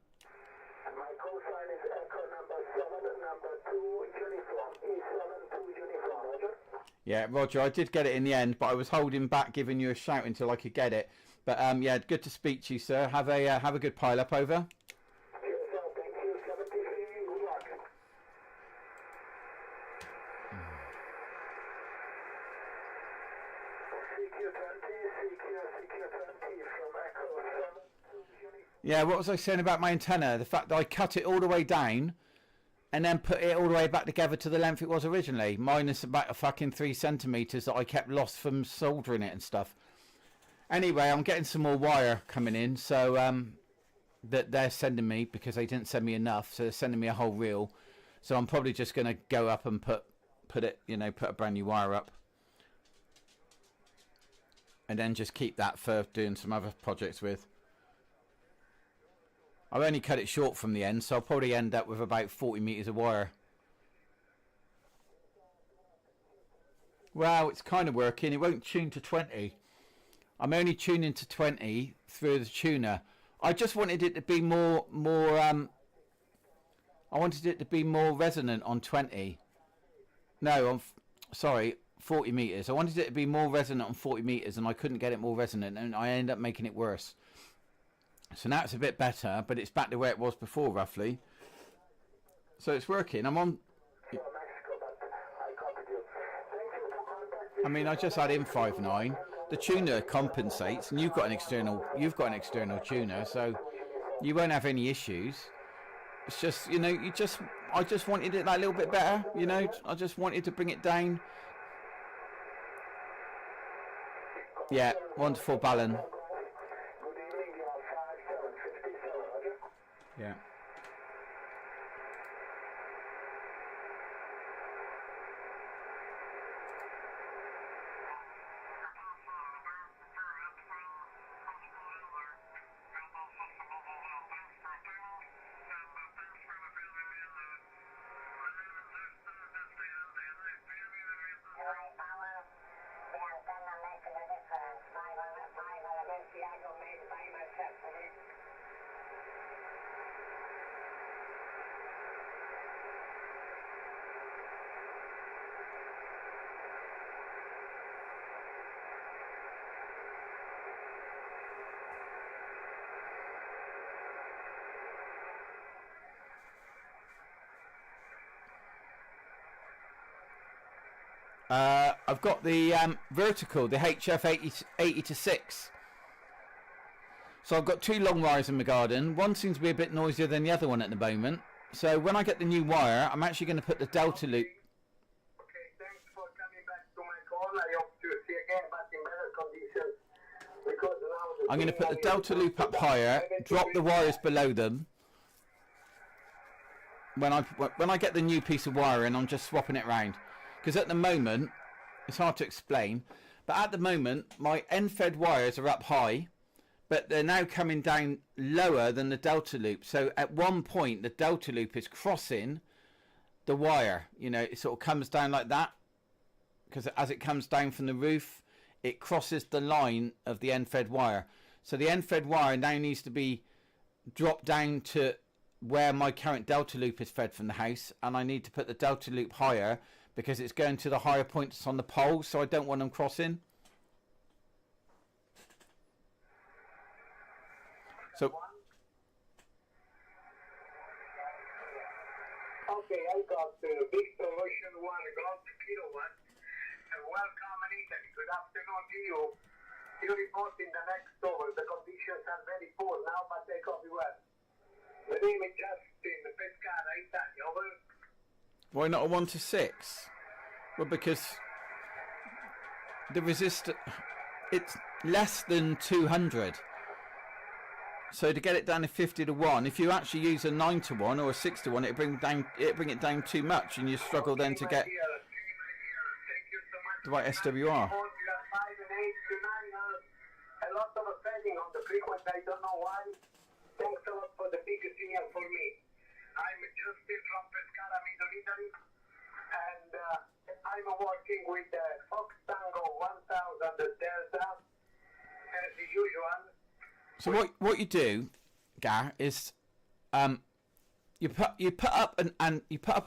call sign is Echo number 7, number 2, uniform, E7, 2 uniform. Roger. Yeah, Roger. I did get it in the end, but I was holding back, giving you a shout until I could get it. But yeah, good to speak to you, sir. Have a good pile up. Over. Yeah, what was I saying about my antenna? The fact that I cut it all the way down and then put it all the way back together to the length it was originally, minus about a fucking 3 centimetres that I kept lost from soldering it and stuff. Anyway, I'm getting some more wire coming in, so that they're sending me, because they didn't send me enough, so they're sending me a whole reel. So I'm probably just going to go up and put put it, you know, put a brand new wire up, and then just keep that for doing some other projects with. I've only cut it short from the end, so I'll probably end up with about 40 meters of wire. Well, it's kind of working. It won't tune to 20. I'm only tuning to 20 through the tuner. I just wanted it to be more I wanted it to be more resonant on 20. No, sorry, 40 meters. I wanted it to be more resonant on 40 meters, and I couldn't get it more resonant, and I ended up making it worse. So now it's a bit better, but it's back to where it was before, roughly. So it's working. I'm on. I mean, I just had in 5.9. The tuner compensates, and you've got an external tuner, so you won't have any issues. It's just, you know, I just wanted it that little bit better, you know. I just wanted to bring it down. Yeah, wonderful balance. Yeah. I've got the vertical, the HF 80 to 6. So I've got two long wires in my garden. One seems to be a bit noisier than the other one at the moment. So when I get the new wire, I'm actually going to put the delta loop. Okay, thanks for coming back to my call. I hope to see you again, but in better conditions. Because now I'm going to put the delta loop up higher, drop the wires below them. When I get the new piece of wire in, I'm just swapping it around. Because at the moment, it's hard to explain, but at the moment, my end-fed wires are up high, but they're now coming down lower than the delta loop. So at one point, the delta loop is crossing the wire. You know, it sort of comes down like that, because as it comes down from the roof, it crosses the line of the end-fed wire. So the end-fed wire now needs to be dropped down to where my current delta loop is fed from the house, and I need to put the delta loop higher, because it's going to the higher points on the pole, so I don't want them crossing. So. Okay, I got Victor Ocean 1 Golf Kilowatt. Welcome in Italy. Good afternoon to you. You report in the next over. The conditions are very poor now, but they copy well. The name is Justin Pescara, Italy. Over. Why not a 1 to 6? Well, because the resistance, it's less than 200. So to get it down to 50 to 1, if you actually use a 9 to 1 or a 6 to 1, it'd bring it down too much, and you struggle then to get the right SWR. You have 5 and 8 to 9. A lot of offending on the frequency. I don't know why. Thanks a lot for the big signal for me. I'm Justin from Pescara, Middle Italy, and I'm working with the Fox Tango 1000 Delta as usual. So what you do, Gar, is you put up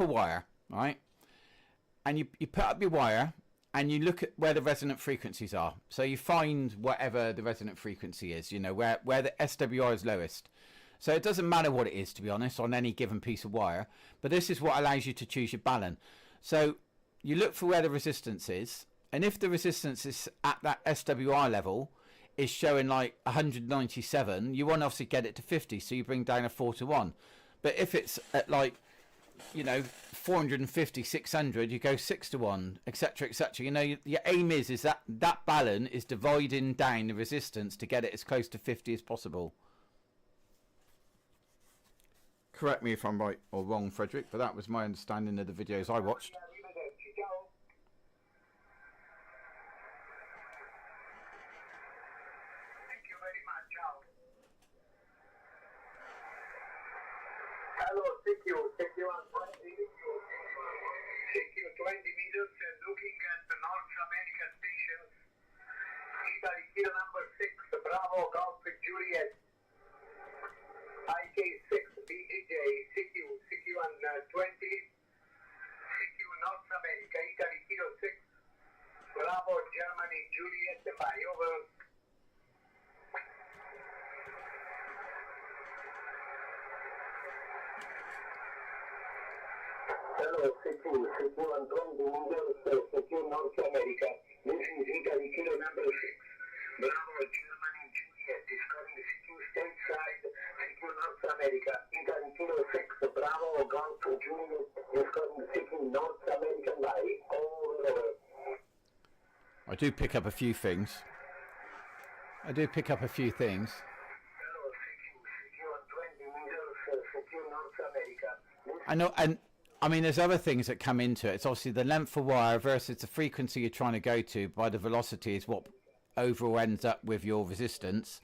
a wire, right? And you put up your wire, and you look at where the resonant frequencies are. So you find whatever the resonant frequency is, you know, where the SWR is lowest. So it doesn't matter what it is, to be honest, on any given piece of wire. But this is what allows you to choose your balance. So you look for where the resistance is. And if the resistance is at that SWR level, is showing like 197, you want to obviously get it to 50. So you bring down a 4 to 1. But if it's at like, you know, 450, 600, you go 6 to 1, etc., etc. You know, your aim is that balance is dividing down the resistance to get it as close to 50 as possible. Correct me if I'm right or wrong, Frederick, but that was my understanding of the videos I watched. very much. Ciao. Hello, CQ on 20. CQ 20 meters and looking at the North America station. Italy, kilo number 6, Bravo, Golf, Juliet. IK6, BGJ, CQ on 20. CQ North America, Italy, kilo 6, Bravo, Germany, Juliet, bye, over. Hello, CQ on 20 meters, CQ North America. This is Italy, kilo number 6, Bravo, Germany, Juliet, is calling the CQ stateside, CQ North America, Italy, kilo 6, Bravo, Golf, Juliet, is calling the CQ North American bye, over. I do pick up a few things. Hello, CQ on 20 meters, CQ North America. I know, and I mean, there's other things that come into it. It's obviously the length of wire versus the frequency you're trying to go to by the velocity is what overall ends up with your resistance.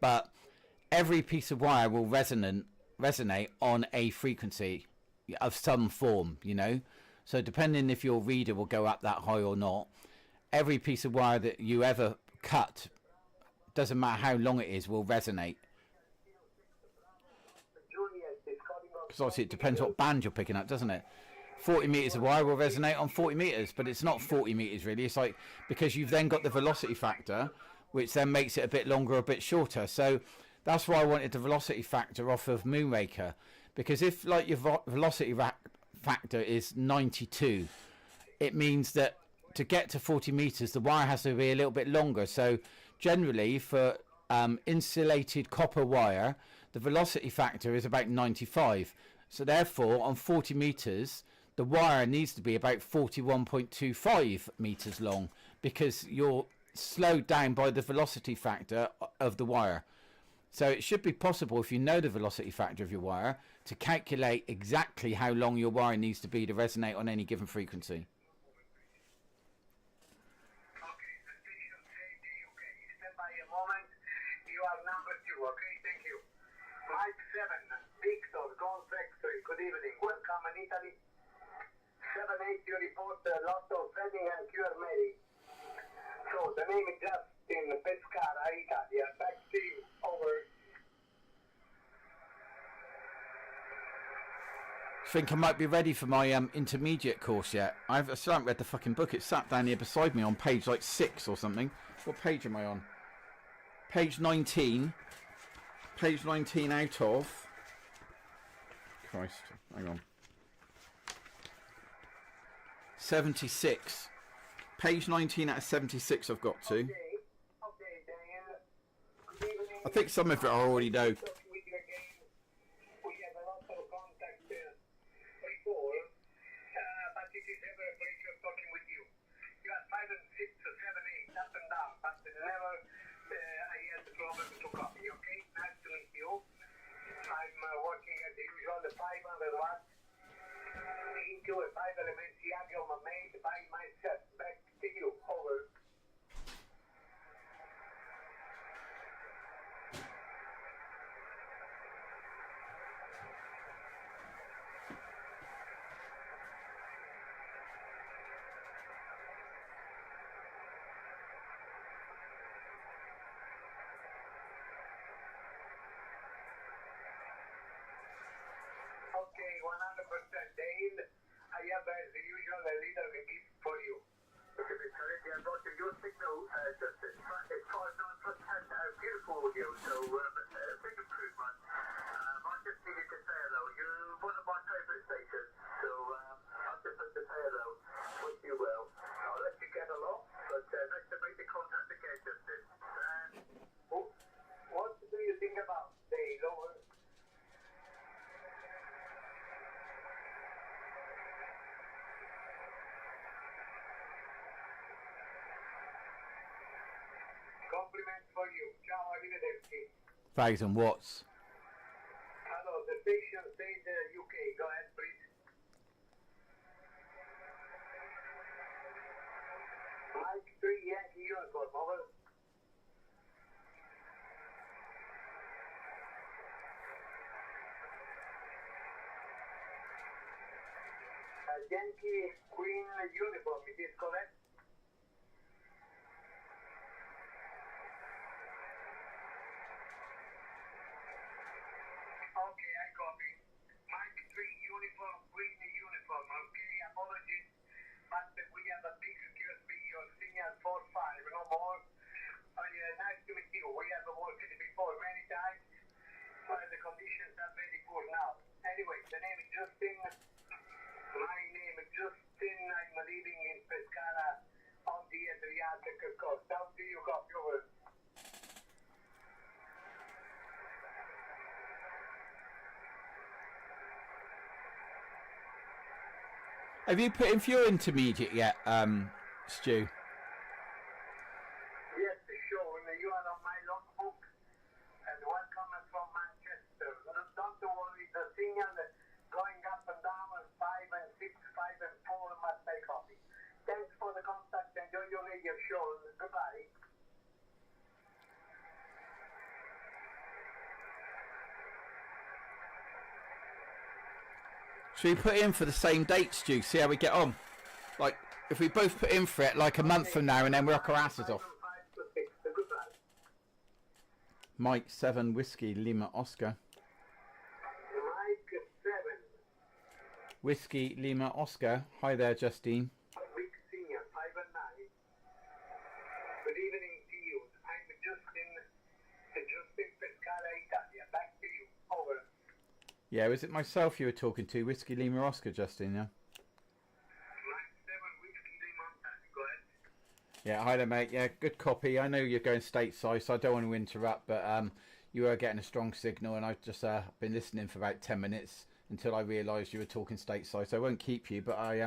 But every piece of wire will resonate on a frequency of some form, you know. So depending if your reader will go up that high or not, every piece of wire that you ever cut, doesn't matter how long it is, will resonate. Because obviously it depends what band you're picking up, doesn't it? 40 meters of wire will resonate on 40 meters, but it's not 40 meters really. It's like, because you've then got the velocity factor, which then makes it a bit longer or a bit shorter. So that's why I wanted the velocity factor off of Moonraker, because if like your velocity factor is 92, it means that to get to 40 meters, the wire has to be a little bit longer. So generally for insulated copper wire, the velocity factor is about 95. So therefore, on 40 meters, the wire needs to be about 41.25 meters long, because you're slowed down by the velocity factor of the wire. So it should be possible, if you know the velocity factor of your wire, to calculate exactly how long your wire needs to be to resonate on any given frequency. Okay, the station said UK. Stand by a moment. You are number 2, okay? Thank you. Mike 7, Victor, Golf X-ray. Good evening. Welcome in Italy. 7-8, you report lots of Reading and QR Mary. So the name is Justin Pescara, Italia. Back to you. Over. Think I might be ready for my intermediate course yet. I still haven't read the fucking book. It's sat down here beside me on page like 6 or something. What page am I on? Page 19. Page 19 out of... Christ, hang on. 76. Page 19 out of 76 I've got to. Okay, Daniel. Good evening. I think some of it I already know. With you again. We have a lot of contact before, but it is ever a pleasure talking with you. You are 5 and 6, 7, 8, up and down, but never I had the problem to copy, okay? Nice to meet you. I'm working at the usual 500 watts into a 5-element diagram made by myself. Back to you. Over. Okay, 100% Dale. I have as usual a little gift for you. Okay, Mr. Lindsay, I've got your signal just as far as I'm concerned, beautiful audio, so big improvement. I just needed to say hello. You're one of my favourite stations, so I'll just have to say hello. Wish you well. I'll let you get along, but nice to make the contact again, Justin. What do you think about Dale? Over? Compliments for you. Ciao, arrivederci. 1,000 watts. Hello, the station said UK. Go ahead, please. Mike 3 Yankee Uniform, over. Yankee Queen uniform, it is correct? Okay, I copy. Mike 3 uniform, Queen uniform. Okay, apologies, but we have a big QSB, your signal 4-5, no more. Nice to meet you. We have worked before many times, but the conditions are very poor now. Anyway, the name is Justin. My name is Justin. I'm living in Pescara on the Adriatic coast. How do you copy over? Have you put in for your intermediate yet, Stu? Yes, sure. You are on my logbook, and welcome from Manchester. Don't worry, the signal going up and down 5 and 6, 5 and 4 must I copy. Thanks for the contact. Enjoy your radio show. Goodbye. Should we put in for the same date, Stu? See how we get on. Like, if we both put in for it like a month from now and then rock our asses off. Mike 7 Whiskey Lima Oscar. Mike 7. Whiskey Lima Oscar. Hi there, Justine. Big senior, 5 and 9. Good evening to you. I'm Justin Pescara, Italia. Back to you. Over. Yeah, was it myself you were talking to? Whiskey Lima Oscar, Justin, yeah? Mike 7 Whiskey Lima Oscar. Go ahead. Yeah, hi there, mate. Yeah, good copy. I know you're going stateside, so I don't want to interrupt, but you were getting a strong signal, and I've just been listening for about 10 minutes until I realised you were talking stateside, so I won't keep you, but I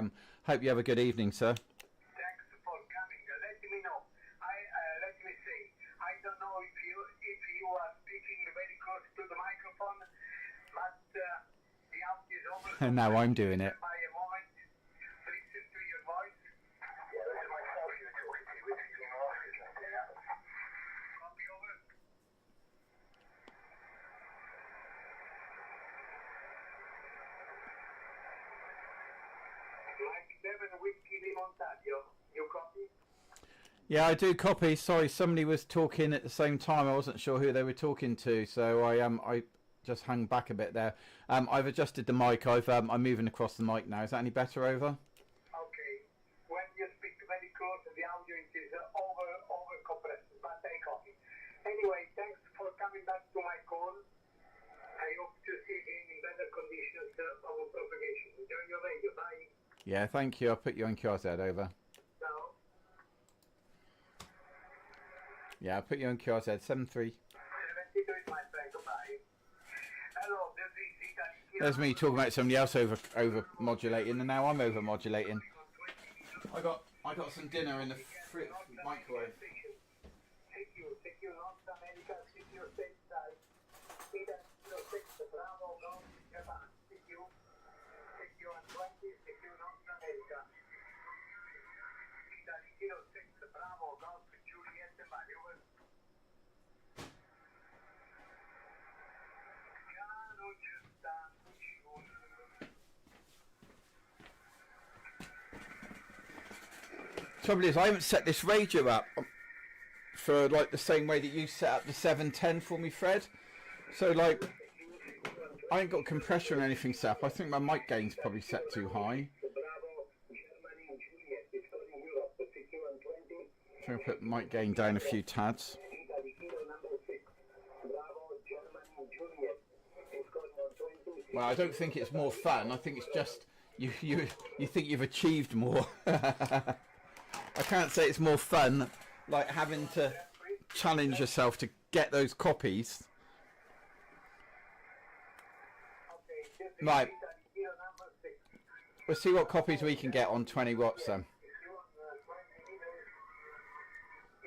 hope you have a good evening, sir. Thanks for coming. Let me know. Let me say, I don't know if you are speaking very close to the microphone, but the audio is over. And now I'm doing it. By a moment, listen to your voice. Yeah, that's myself you're talking to. Whiskey Lima Oscar. Yeah. Copy over. Mike 7 Whiskey Lima Oscar. You copy? Yeah, I do copy. Sorry, somebody was talking at the same time. I wasn't sure who they were talking to, so I just hung back a bit there. I've adjusted the mic. I'm moving across the mic now. Is that any better over? Okay. When you speak very close, the audio is over compressed, but I copy. Anyway, thanks for coming back to my call. I hope to see you again in better conditions of propagation. Enjoy your radio. Bye. Yeah, thank you. I'll put you on QRZ over. Now. Yeah, I'll put you on QRZ 73. 73, my friend. Goodbye. Hello, this is Italy. There's me talking about somebody else over modulating, and now I'm over modulating. I got some dinner in the microwave. Take you North America, take you stateside. Italy 6, Bravo, Golf, Japan. Take you on 20, take you North America. Italy 6, Bravo, Golf, Juliet, Mario. Piano ci stanno Trouble is, I haven't set this radio up for like the same way that you set up the 710 for me, Fred. So like, I ain't got compression or anything set up. I think my mic gain's probably set too high. So I'll put mic gain down a few tads. Well, I don't think it's more fun. I think it's just you think you've achieved more. I can't say it's more fun, like having to challenge yourself to get those copies. Right. We'll see what copies we can get on 20 watts then.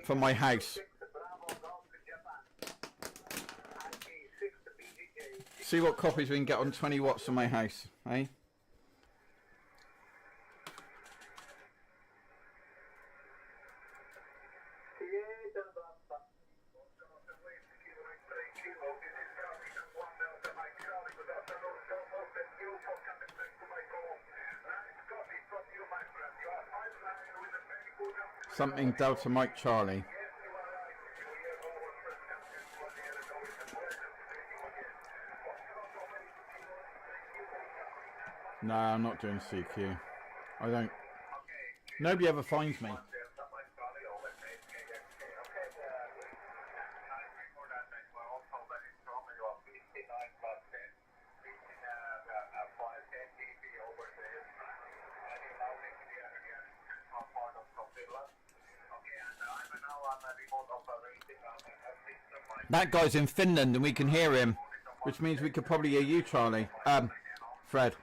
From my house. See what copies we can get on 20 watts from my house, eh? Something Delta Mike Charlie. No, I'm not doing CQ. I don't. Nobody ever finds me. That guy's in Finland and we can hear him, which means we could probably hear you, Charlie. Fred.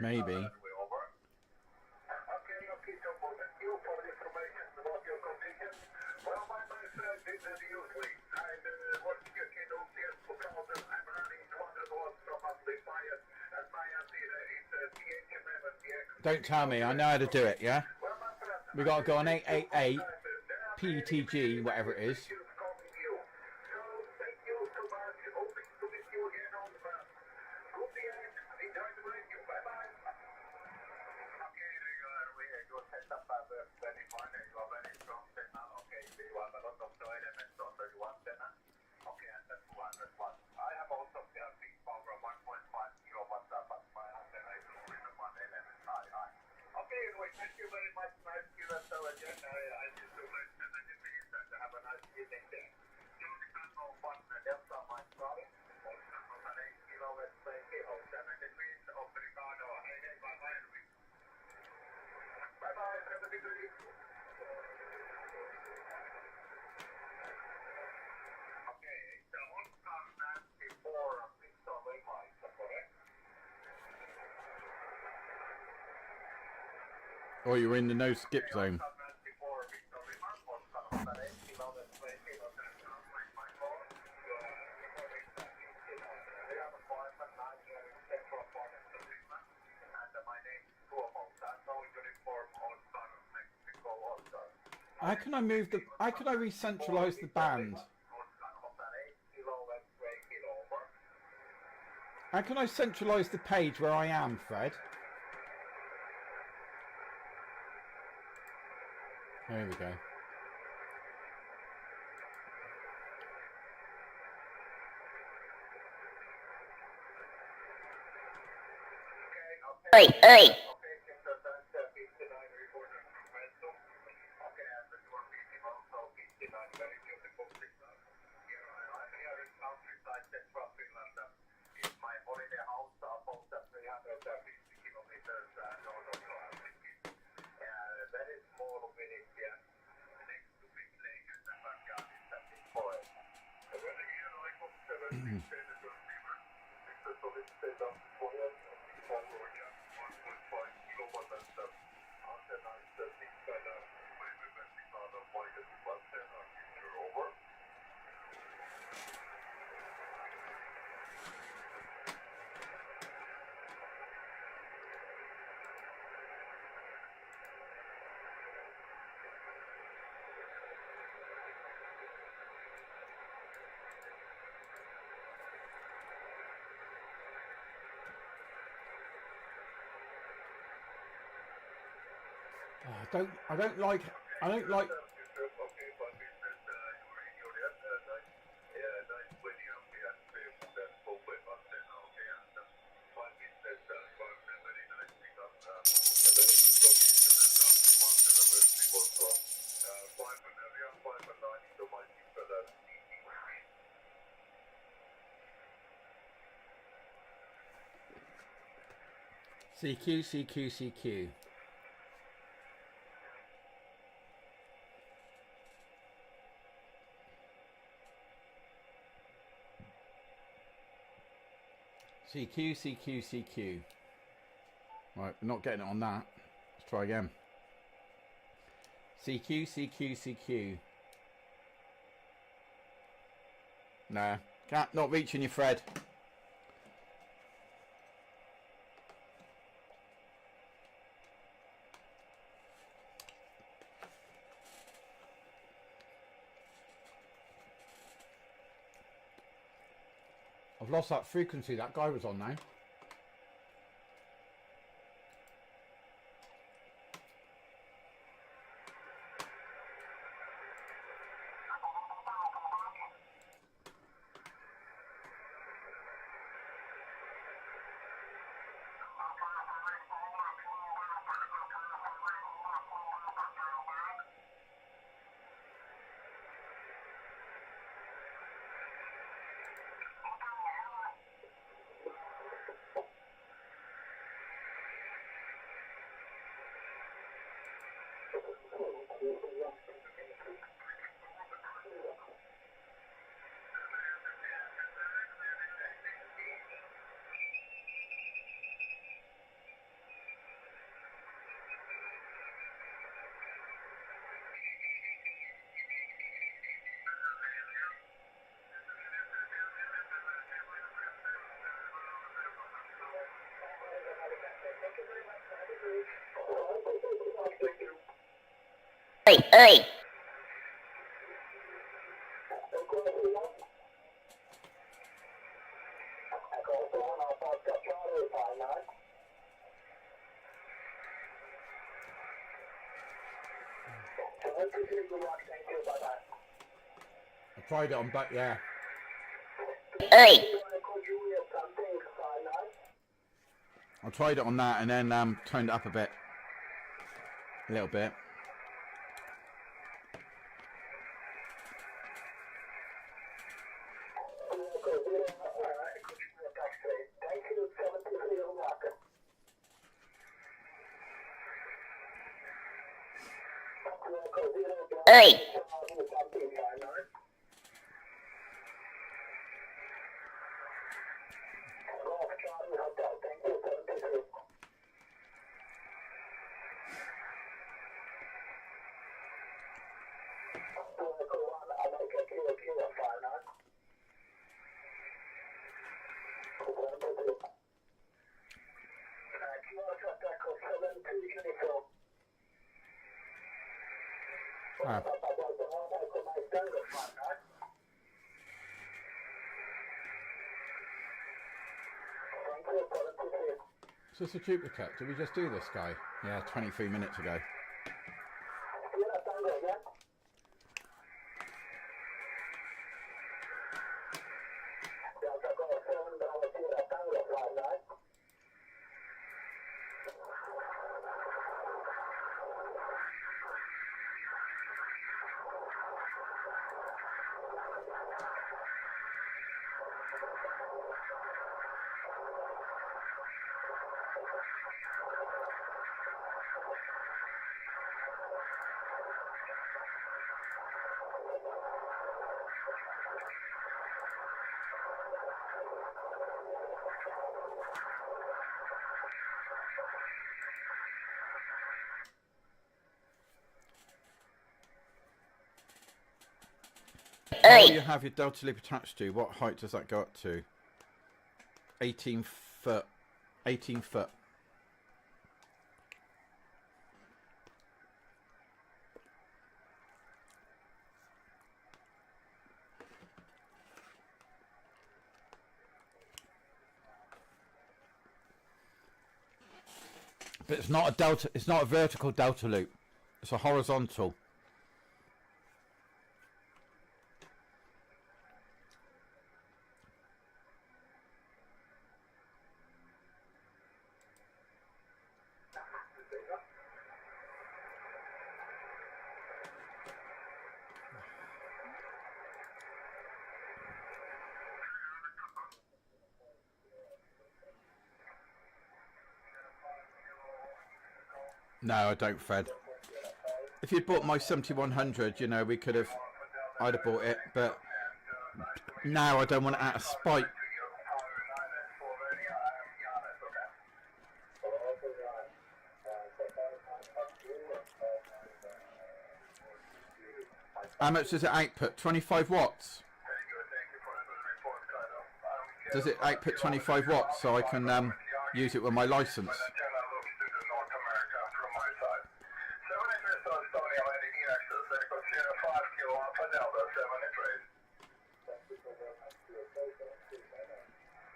Maybe. Don't tell me, I know how to do it, yeah? We gotta go on 888 PTG, whatever it is. Or you're in the no skip zone. How can I move the... How can I re-centralise the band? How can I centralise the page where I am, Fred? There we go. Oi, oi. Oh, I don't like CQ, CQ, CQ. CQ, CQ, CQ. Right, we're not getting it on that. Let's try again. CQ, CQ, CQ. Nah, not reaching you, Fred. I've lost that frequency that guy was on now. Oi, oi. I tried it on back, yeah. Oi. I tried it on that and then turned it up a little bit. Oi. Ah. Is this a duplicate? Did we just do this guy? Yeah, 23 minutes ago. How do you have your delta loop attached to? What height does that go up to? 18 foot. 18 foot. But it's not a delta, it's not a vertical delta loop. It's a horizontal. No, I don't, Fred. If you'd bought my 7100, you know, I'd have bought it, but now I don't want it out of spite. How much does it output? 25 watts? Does it output 25 watts so I can use it with my license?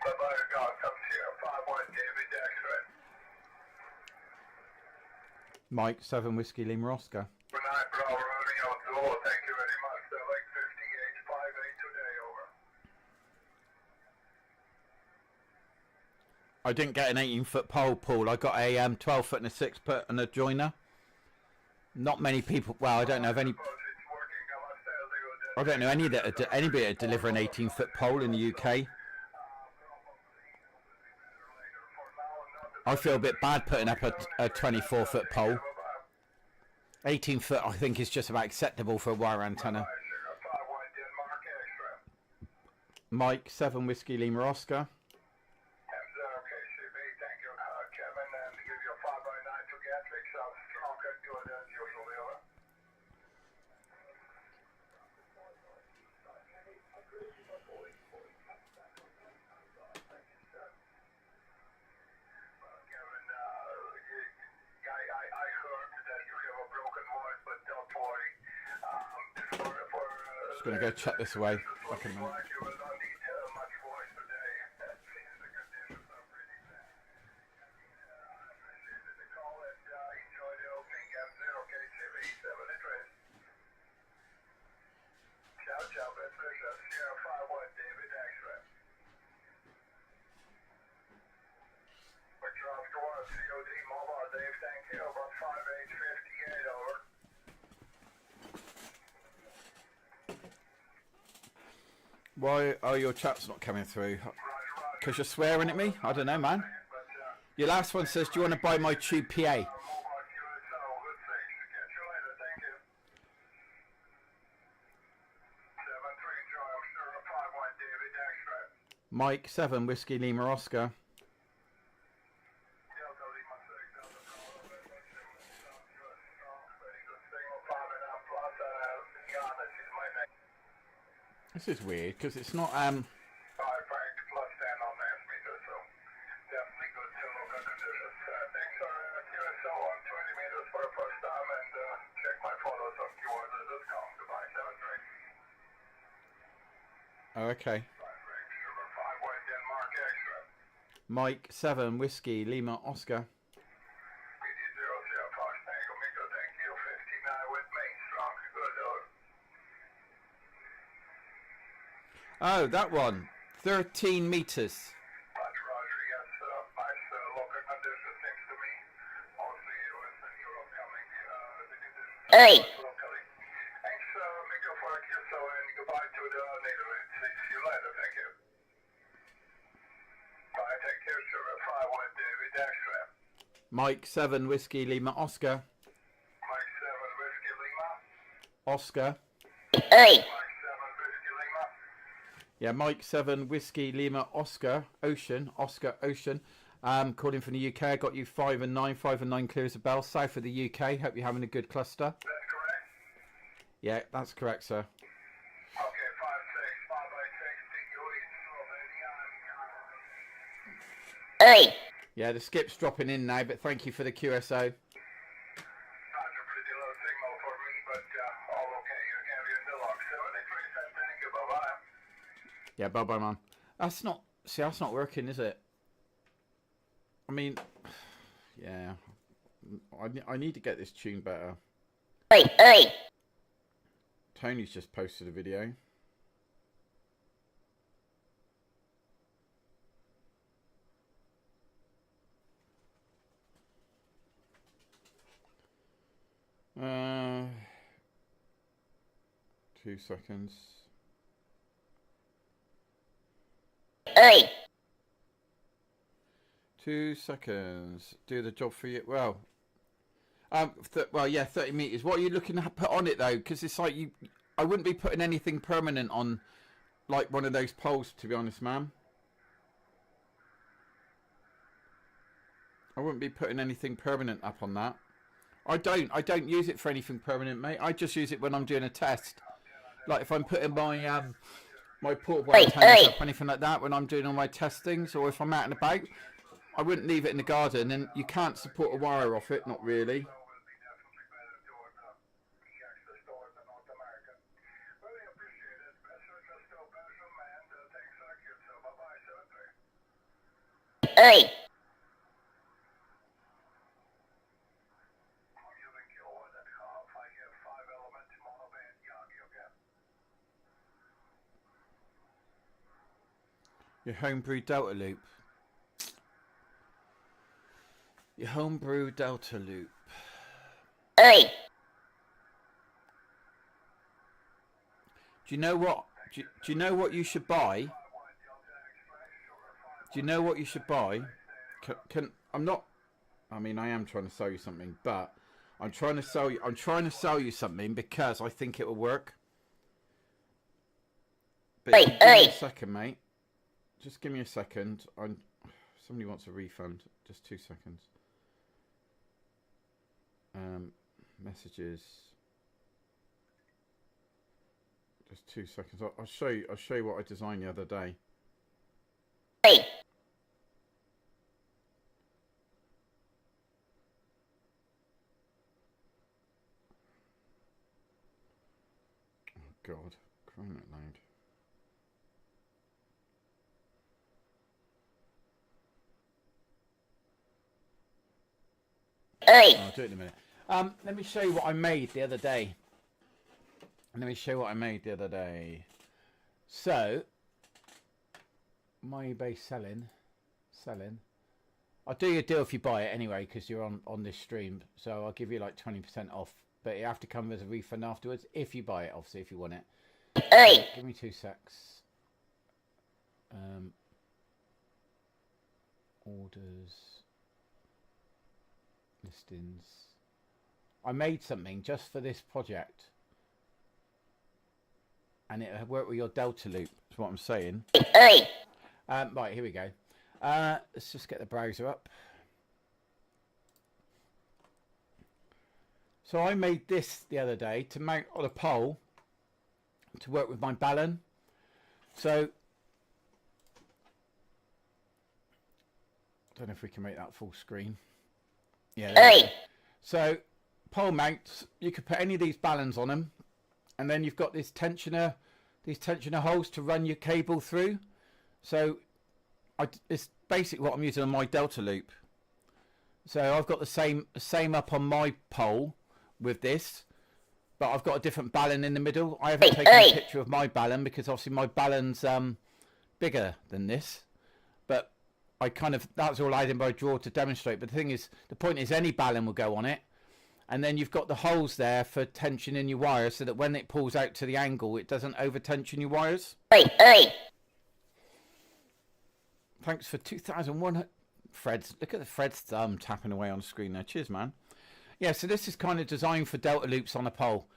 Bye-bye, God. Come here. 5-1 David X-ray. Mike 7 Whiskey Lima Oscar. Good night, bro. Romeo Zulu. Thank you very much. Like 5858 today, over. I didn't get an 18-foot pole, Paul. I got a 12-foot and a 6-foot and a joiner. Not many people. Well, I don't know of any. I don't know any that anybody that deliver an 18-foot pole in the UK. I feel a bit bad putting up a 24-foot pole. 18-foot, I think, is just about acceptable for a wire antenna. Mike 7 Whiskey Lima Oscar. Just gonna go check this away. Back in a minute. Why are your chats not coming through? Because you're swearing at me? I don't know, man. Your last one says, do you want to buy my tube PA? Mike 7 Whiskey Lima Oscar. This is weird because it's not Oh, okay. Mike 7 Whiskey Lima Oscar. Oh, that one. 13 meters. Oi. Mike 7 Whiskey Lima Oscar. Mike 7 Whiskey Lima. Oscar. Oi. Yeah, Mike 7 Whiskey Lima Oscar Ocean. Oscar Ocean. Calling from the UK. I got you 5 and 9. 5 and 9 clear as a bell. South of the UK. Hope you're having a good cluster. That's correct? Yeah, that's correct, sir. Okay, 5-6, 5-6, Oi. Yeah, the skip's dropping in now, but thank you for the QSO. That's a pretty low signal for me, but all okay. You can be in the lock. 73 cents, thank you. Bye-bye. Yeah, bye-bye, man. That's not... See, that's not working, is it? I mean... Yeah. I need to get this tune better. Oi. Oi. Tony's just posted a video. Uh, 2 seconds. Oi. 2 seconds. Do the job for you. Well, well, yeah, 30 meters. What are you looking to put on it though? Because it's like I wouldn't be putting anything permanent on, like one of those poles. To be honest, ma'am. I wouldn't be putting anything permanent up on that. I don't use it for anything permanent, mate. I just use it when I'm doing a test. Like if I'm putting my my portable antennas up, anything like that, when I'm doing all my testings, or if I'm out and about, I wouldn't leave it in the garden. And you can't support a wire off it, not really. oi. Your homebrew Delta loop. Your homebrew Delta loop. Oi. Do you know what? Do you know what you should buy? Do you know what you should buy? I'm not. I mean, I am trying to sell you something, but I'm trying to sell you. I'm trying to sell you something because I think it will work. But if you give me a second, mate. Just give me a second. Somebody wants a refund. Just 2 seconds. Messages. Just 2 seconds. I'll show you. I'll show you what I designed the other day. Oi. Oh God, crying out loud. Oi. I'll do it in a minute. Let me show you what I made the other day. So, my eBay selling. I'll do you a deal if you buy it anyway, because you're on this stream. So I'll give you like 20% off, but you have to come as a refund afterwards if you buy it. Obviously, if you want it. Oi. Give me 2 secs. Orders, listings. I made something just for this project, and it worked with your Delta loop. Is what I'm saying. Oi. Right, here we go. Let's just get the browser up. So I made this the other day to mount on a pole to work with my balun. So I don't know if we can make that full screen. Yeah. Oi. So pole mounts, you could put any of these baluns on them, and then you've got this tensioner, these tensioner holes to run your cable through. So it's basically what I'm using on my Delta loop. So I've got the same up on my pole with this, but I've got a different balun in the middle. I haven't taken a picture of my balun because obviously my balun's bigger than this, but that's all I did by draw to demonstrate. But the point is any balun will go on it, and then you've got the holes there for tensioning your wires so that when it pulls out to the angle, it doesn't over tension your wires. Oi. Thanks for 2001. Fred's, look at the Fred's thumb tapping away on the screen there. Cheers, man. Yeah, so this is kind of designed for Delta loops on a pole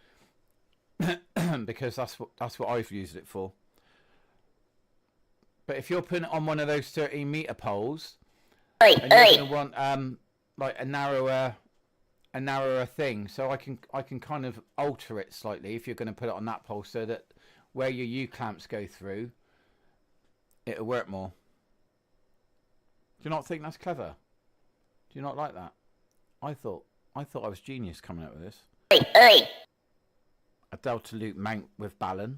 because that's what I've used it for. But if you're putting it on one of those 13-meter poles, and you're going to want like a narrower thing, so I can kind of alter it slightly if you're going to put it on that pole so that where your U clamps go through, it'll work more. Do you not think that's clever? Do you not like that? I thought I was genius coming up with this. Oi. A Delta loop mount with balun.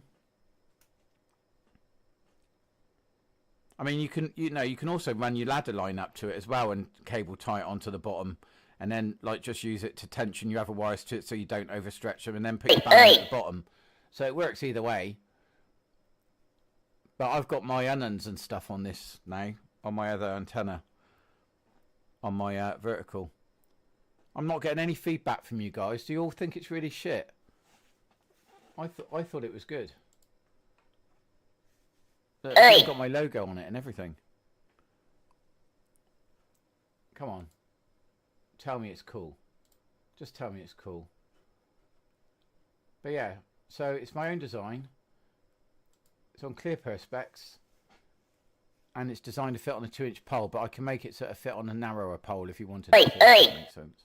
I mean, you can also run your ladder line up to it as well and cable tie it onto the bottom, and then like just use it to tension your other wires to it so you don't overstretch them, and then put your balun at the bottom. So it works either way. But I've got my ununs and stuff on this now, on my other antenna, on my vertical. I'm not getting any feedback from you guys. Do you all think it's really shit? I thought it was good. Look, it's got my logo on it and everything. Come on. Tell me it's cool. Just tell me it's cool. But yeah, so it's my own design. It's on clear perspex. And it's designed to fit on a 2-inch pole, but I can make it sort of fit on a narrower pole if you wanted to. If that makes sense.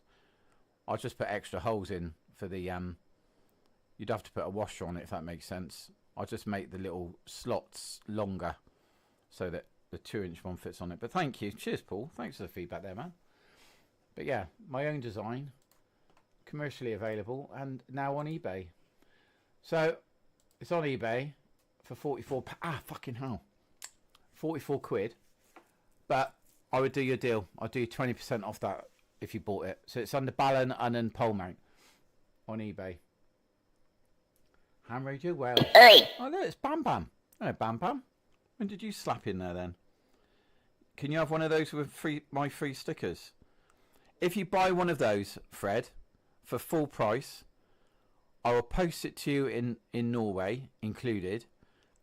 I'll just put extra holes in for the you'd have to put a washer on it if that makes sense. I'll just make the little slots longer so that the 2-inch one fits on it. But thank you. Cheers, Paul. Thanks for the feedback there, man. But yeah, my own design, commercially available, and now on eBay. So it's on eBay for 44 fucking hell. 44 quid. But I would do your deal. I'd do 20% off that if you bought it. So it's under Ballon and then pole mount on eBay. Ham radio Wales. Oi! Oh look, it's Bam Bam. Oh, Bam Bam. When did you slap in there then? Can you have one of those with my free stickers? If you buy one of those, Fred, for full price, I will post it to you in Norway included,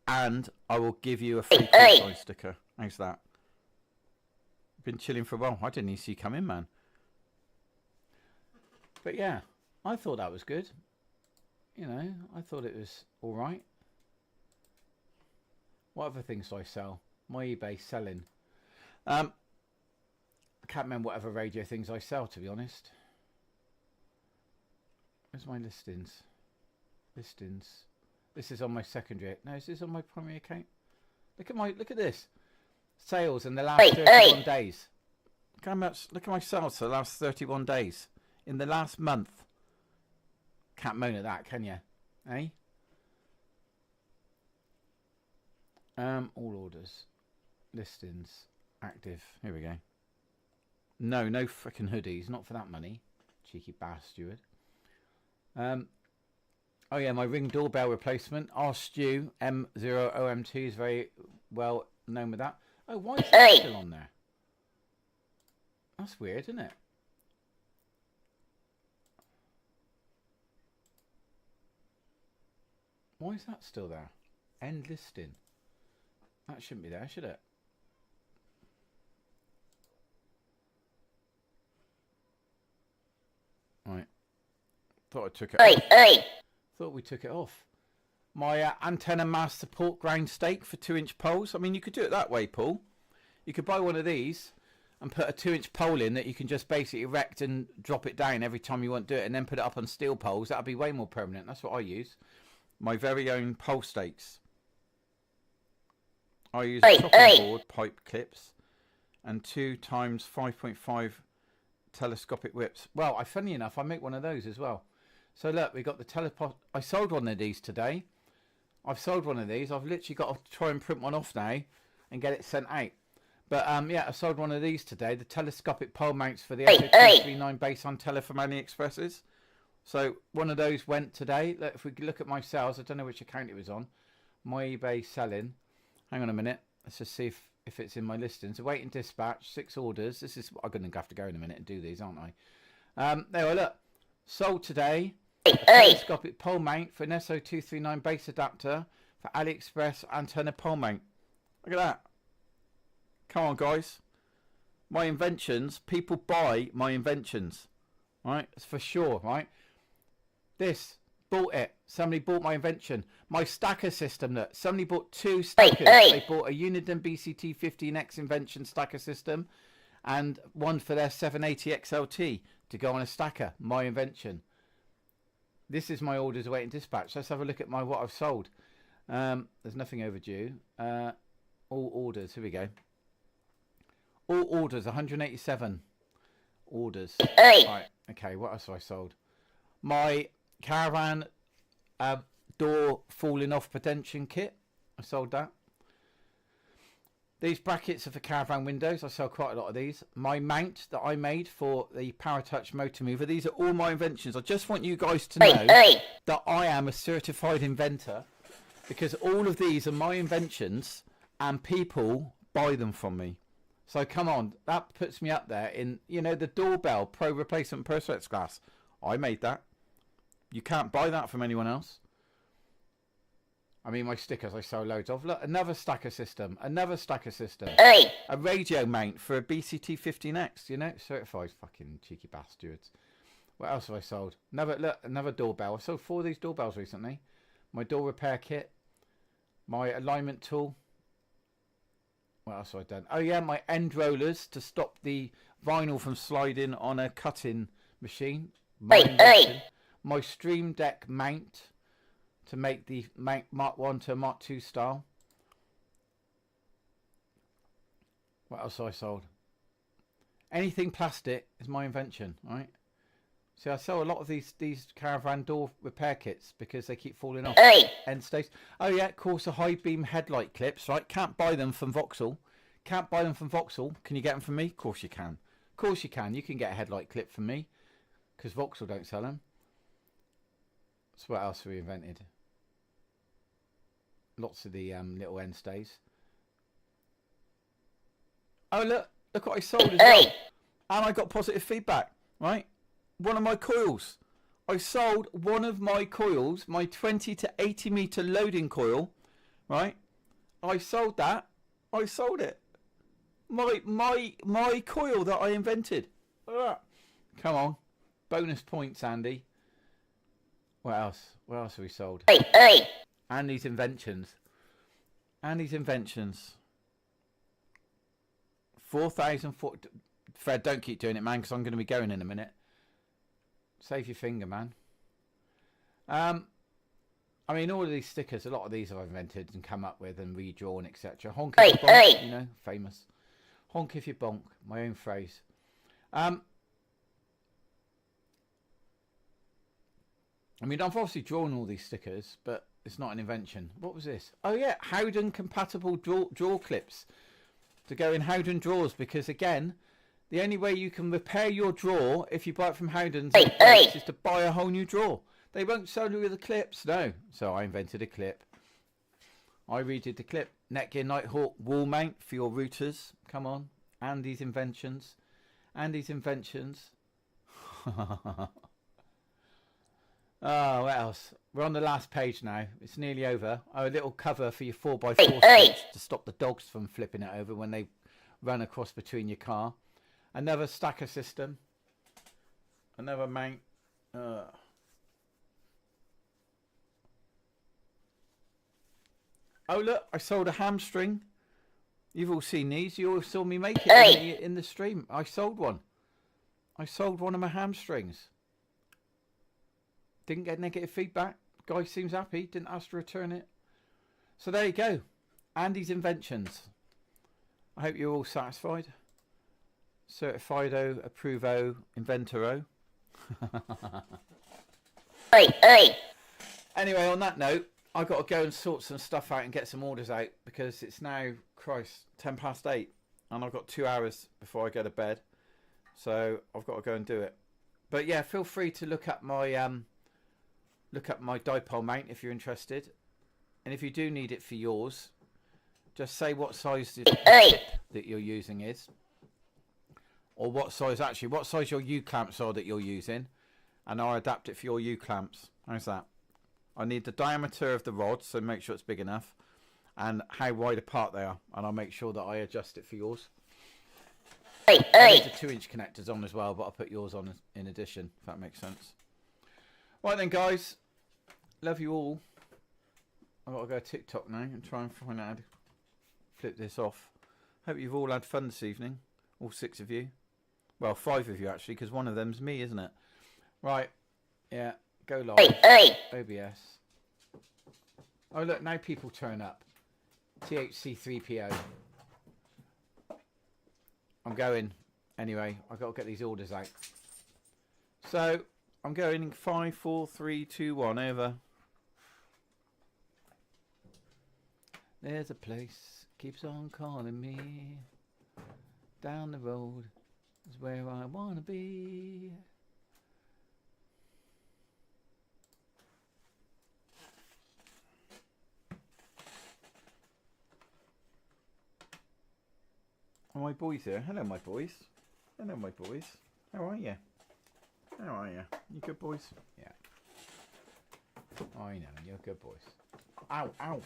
and I will give you a free size sticker. How's that? Been chilling for a while. I didn't even see you come in, man. But yeah, I thought that was good. You know, I thought it was all right. What other things do I sell? My eBay selling. I can't remember what other radio things I sell, to be honest. Where's my listings? Listings. This is on my secondary. No, is this on my primary account? Look at this. Sales in the last 31 days. Look at my sales for the last 31 days. In the last month. Can't moan at that, can you? Eh? All orders. Listings. Active. Here we go. No frickin' hoodies. Not for that money. Cheeky bastard. Oh yeah, my Ring doorbell replacement. Our Stu M7WLO is very well known with that. Oh, why is that still on there? That's weird, isn't it? Why is that still there? End listing. That shouldn't be there, should it? Right. Thought I took it off. Thought we took it off. My antenna mast support ground stake for 2-inch poles. I mean, you could do it that way, Paul. You could buy one of these and put a 2-inch pole in that you can just basically erect and drop it down every time you want to do it, and then put it up on steel poles. That'd be way more permanent. That's what I use. My very own pole stakes. I use chopping board pipe clips and 2 times 5.5 telescopic whips. Well, funny enough, I make one of those as well. So look, we got the telepod. I sold one of these today. I've sold one of these. I've literally got to try and print one off now and get it sent out. But yeah, I sold one of these today. The telescopic pole mounts for the S0239 base on tele from AliExpresses. So one of those went today. Look, if we look at my sales, I don't know which account it was on. My eBay selling. Hang on a minute. Let's just see if it's in my listings. Awaiting dispatch, 6 orders. This is, I'm going to have to go in a minute and do these, aren't I? There we look. Sold today. A telescopic pole mount for an SO239 base adapter for AliExpress antenna pole mount. Look at that. Come on, guys. My inventions. People buy my inventions. Right? It's for sure, right? This. Bought it. Somebody bought my invention. My stacker system. Look. Somebody bought 2 stackers. They bought a Uniden BCT 15X invention stacker system and one for their 780 XLT to go on a stacker. My invention. This is my orders awaiting dispatch. Let's have a look at what I've sold. There's nothing overdue. All orders. Here we go. All orders. 187 orders. Right. Okay. What else have I sold? My caravan door falling off protection kit. I sold that. These brackets are for caravan windows. I sell quite a lot of these. My mount that I made for the Paratouch motor mover. These are all my inventions. I just want you guys to know that I am a certified inventor, because all of these are my inventions and people buy them from me. So come on, that puts me up there in, you know, the doorbell pro replacement perspex glass. I made that. You can't buy that from anyone else. I mean, my stickers I sell loads of. Look, another stacker system. Another stacker system. A radio mount for a BCT 15X, you know, certified fucking cheeky bastards. What else have I sold? Another doorbell. I sold 4 of these doorbells recently. My door repair kit. My alignment tool. What else have I done? Oh yeah, my end rollers to stop the vinyl from sliding on a cutting machine. My Stream Deck mount to make the Mark 1 to Mark 2 style. What else have I sold? Anything plastic is my invention, right? See, I sell a lot of these caravan door repair kits because they keep falling off. End states. Oh yeah, of course, the high beam headlight clips, right? Can't buy them from Vauxhall. Can't buy them from Vauxhall. Can you get them from me? Of course you can. Of course you can. You can get a headlight clip from me because Vauxhall don't sell them. So what else have we invented? Lots of the little end stays. Oh, look what I sold as well. And I got positive feedback, right? One of my coils. I sold one of my coils, my 20 to 80 meter loading coil, right? I sold that. I sold it. My coil that I invented. Come on. Bonus points, Andy. What else? What else have we sold? Andy's inventions. Andy's inventions. 4,000. Fred, don't keep doing it, man, because I'm going to be going in a minute. Save your finger, man. I mean, all of these stickers, a lot of these I've invented and come up with and redrawn, etc. Honk if you bonk, you know, famous. Honk if you bonk, my own phrase. I mean, I've obviously drawn all these stickers, but it's not an invention. What was this? Oh yeah, Howden compatible drawer clips to go in Howden drawers, because again, the only way you can repair your drawer if you buy it from Howden's is to buy a whole new drawer. They won't sell you with the clips, no. So I invented a clip. I redid the clip. Netgear Nighthawk wall mount for your routers. Come on. Andy's inventions. Andy's inventions. Oh, what else? We're on the last page now. It's nearly over. Oh, a little cover for your 4x4 switch to stop the dogs from flipping it over when they run across between your car. Another stacker system. Another mount. Oh look, I sold a hamstring. You've all seen these. You all saw me make it in the stream. I sold one. I sold one of my hamstrings. Didn't get negative feedback. Guy seems happy. Didn't ask to return it. So there you go. Andy's inventions. I hope you're all satisfied. Certified-o, approve-o, inventor-o. Anyway, on that note, I've got to go and sort some stuff out and get some orders out, because it's now, Christ, 10 past 8 and I've got 2 hours before I go to bed. So I've got to go and do it. But yeah, feel free to look up my dipole mount if you're interested. And if you do need it for yours, just say what size the tip that you're using is. Or what size your U-clamps are that you're using. And I'll adapt it for your U-clamps. How's that? I need the diameter of the rod, so make sure it's big enough. And how wide apart they are. And I'll make sure that I adjust it for yours. I need the 2-inch connectors on as well, but I'll put yours on in addition, if that makes sense. Right then, guys. Love you all. I've got to go to TikTok now and try and find out how to flip this off. Hope you've all had fun this evening. All 6 of you. Well, 5 of you actually, because one of them's me, isn't it? Right. Yeah. Go live. OBS. Oh look, now people turn up. THC3PO. I'm going. Anyway, I've got to get these orders out. So, I'm going in 5, 4, 3, 2, 1, over. There's a place keeps on calling me. Down the road is where I want to be. Are my boys here? Hello, my boys. Hello, my boys. How are you? How are you? You good boys? Yeah. I know, you're good boys. Ow, ow.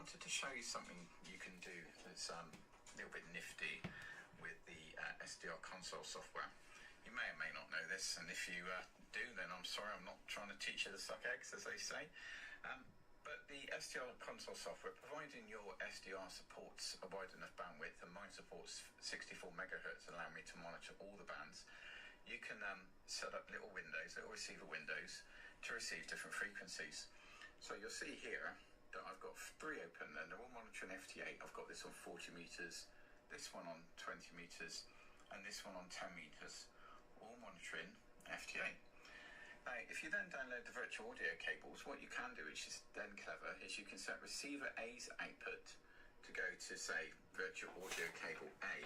wanted to show you something you can do that's a little bit nifty with the SDR console software. You may or may not know this, and if you do, then I'm sorry, I'm not trying to teach you to suck eggs, as they say. But the SDR console software, providing your SDR supports a wide enough bandwidth, and mine supports 64 megahertz, allowing me to monitor all the bands, you can set up little windows, little receiver windows, to receive different frequencies. So you'll see here that I've got 3 open, and they're all monitoring FT8. I've got this on 40 meters, this one on 20 meters, and this one on 10 meters, all monitoring FT8. Now, if you then download the virtual audio cables, what you can do, which is then clever, is you can set receiver A's output to go to, say, virtual audio cable A.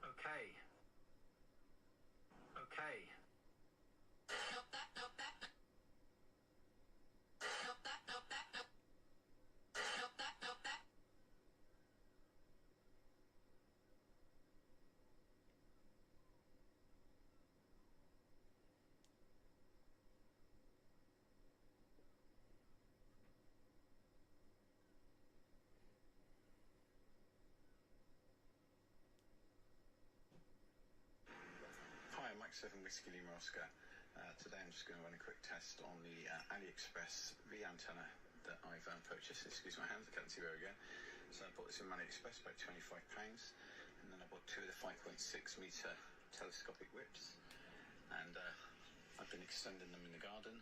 Okay. Okay. Hi, I'm Mike 7 Whiskey Lima Oscar. Today I'm just going to run a quick test on the AliExpress V antenna that I've purchased. Excuse my hands, I can't see where again. So I bought this in AliExpress, about £25, and then I bought 2 of the 5.6 meter telescopic whips, and I've been extending them in the garden.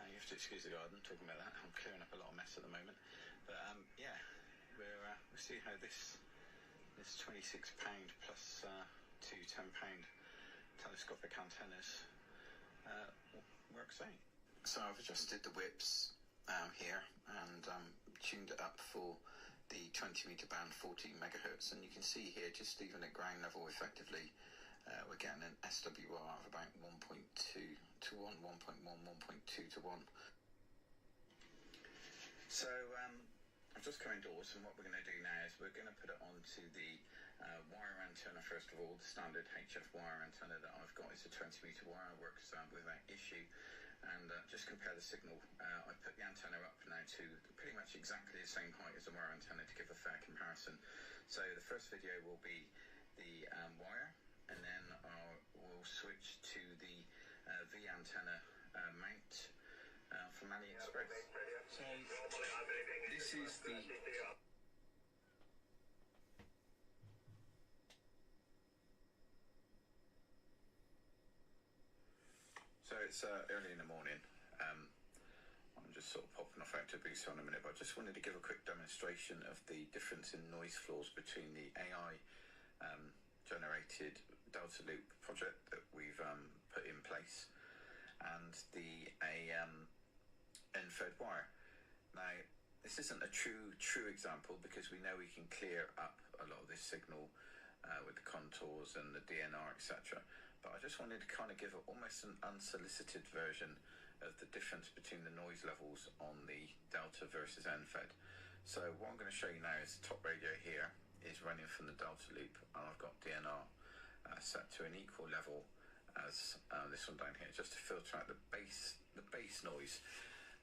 You have to excuse the garden, talking about that. I'm clearing up a lot of mess at the moment, but yeah, we'll see how this £26 plus 2 £10 telescopic antennas works out. So I've adjusted the whips here and tuned it up for the 20 meter band, 14 megahertz, and you can see here, just even at ground level effectively, we're getting an SWR of about 1.2 to 1, 1.1, 1.2 to 1. So I've just come indoors, and what we're going to do now is we're going to put it onto the wire antenna first of all. The standard HF wire antenna that I've got is a 20 meter wire, works without issue, and just compare the signal. I put the antenna up now to pretty much exactly the same height as a wire antenna to give a fair comparison. So the first video will be the wire, and then we'll switch to the V antenna mount from AliExpress. So this is the it's early in the morning. I'm just sort of popping off out to boost on a minute, but I just wanted to give a quick demonstration of the difference in noise floors between the AI generated Delta Loop project that we've put in place and the N-fed wire. Now, this isn't a true example, because we know we can clear up a lot of this signal with the contours and the DNR, etc. But I just wanted to kind of give almost an unsolicited version of the difference between the noise levels on the Delta versus N-fed. So what I'm going to show you now is the top radio here is running from the Delta loop, and I've got DNR set to an equal level as this one down here, just to filter out the bass noise.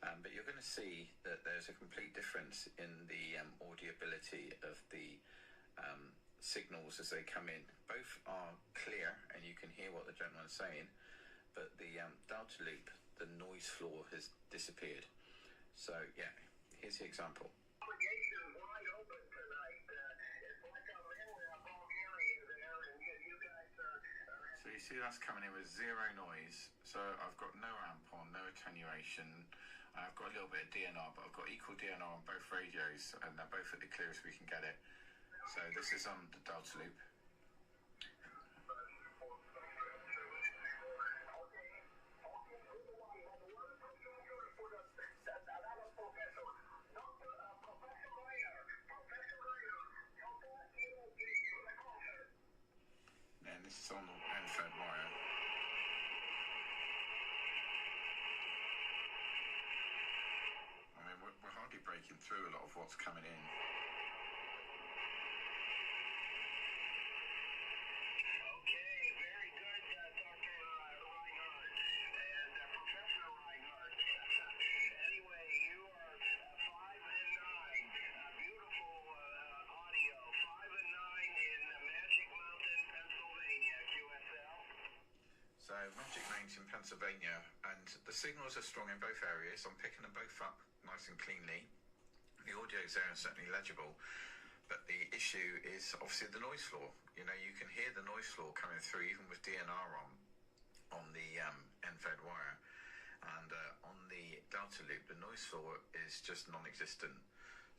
But you're going to see that there's a complete difference in the audibility of the signals as they come in. Both are clear and you can hear what the gentleman's saying, but the Delta loop, the noise floor has disappeared. So yeah, here's the example. So you see that's coming in with zero noise. So I've got no amp on, no attenuation. I've got a little bit of DNR, but I've got equal DNR on both radios, and they're both at the clearest we can get it. So this is on the Delta loop. And this is on the N-fed wire. I mean, we're hardly breaking through a lot of what's coming in. points in Pennsylvania, and the signals are strong in both areas. I'm picking them both up nice and cleanly. The audio's there and certainly legible, but the issue is obviously the noise floor. You know, you can hear the noise floor coming through even with DNR on the end-fed wire, and on the Delta loop, the noise floor is just non-existent.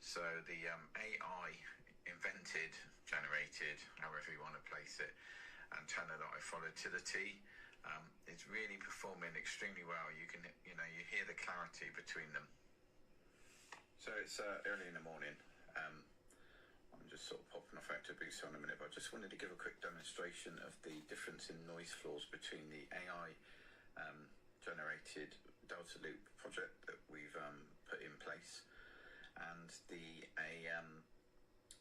So the AI invented, generated, however you want to place it, antenna that I followed to the T, is really performing extremely well. You can, you hear the clarity between them. So it's early in the morning. I'm just sort of popping off Active Boost in a minute, but I just wanted to give a quick demonstration of the difference in noise floors between the AI generated Delta Loop project that we've put in place and the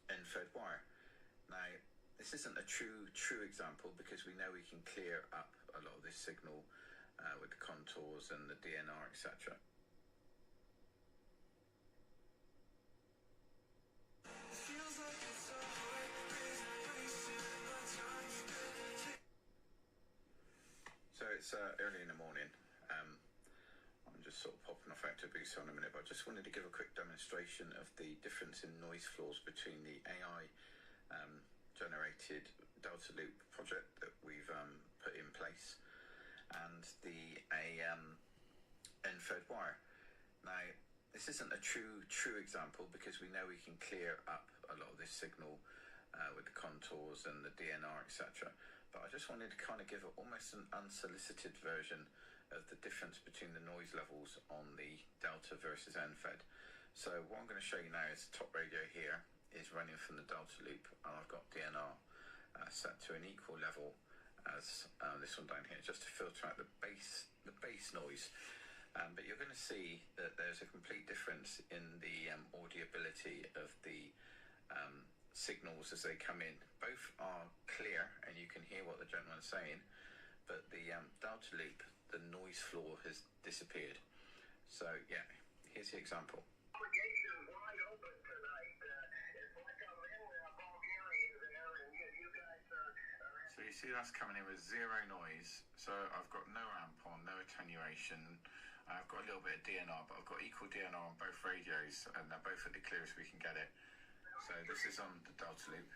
end-fed wire. Now, this isn't a true example because we know we can clear up a lot of this signal with the contours and the DNR, etc. So it's early in the morning. I'm just sort of popping off Active Boost in a minute, but I just wanted to give a quick demonstration of the difference in noise floors between the AI generated Delta Loop project that we've put in place and the end-fed wire. Now, this isn't a true example because we know we can clear up a lot of this signal with the contours and the DNR, etc. But I just wanted to kind of give almost an unsolicited version of the difference between the noise levels on the Delta versus end-fed. So what I'm going to show you now is the top radio here is running from the Delta loop, and I've got DNR set to an equal level as this one down here, just to filter out the bass noise. But you're going to see that there's a complete difference in the audibility of the signals as they come in. Both are clear and you can hear what the gentleman's saying, but the Delta loop, the noise floor has disappeared. So yeah, here's the example. So you see that's coming in with zero noise. So I've got no amp on, no attenuation. I've got a little bit of DNR, but I've got equal DNR on both radios, and they're both at the clearest we can get it. So this is on the Delta loop.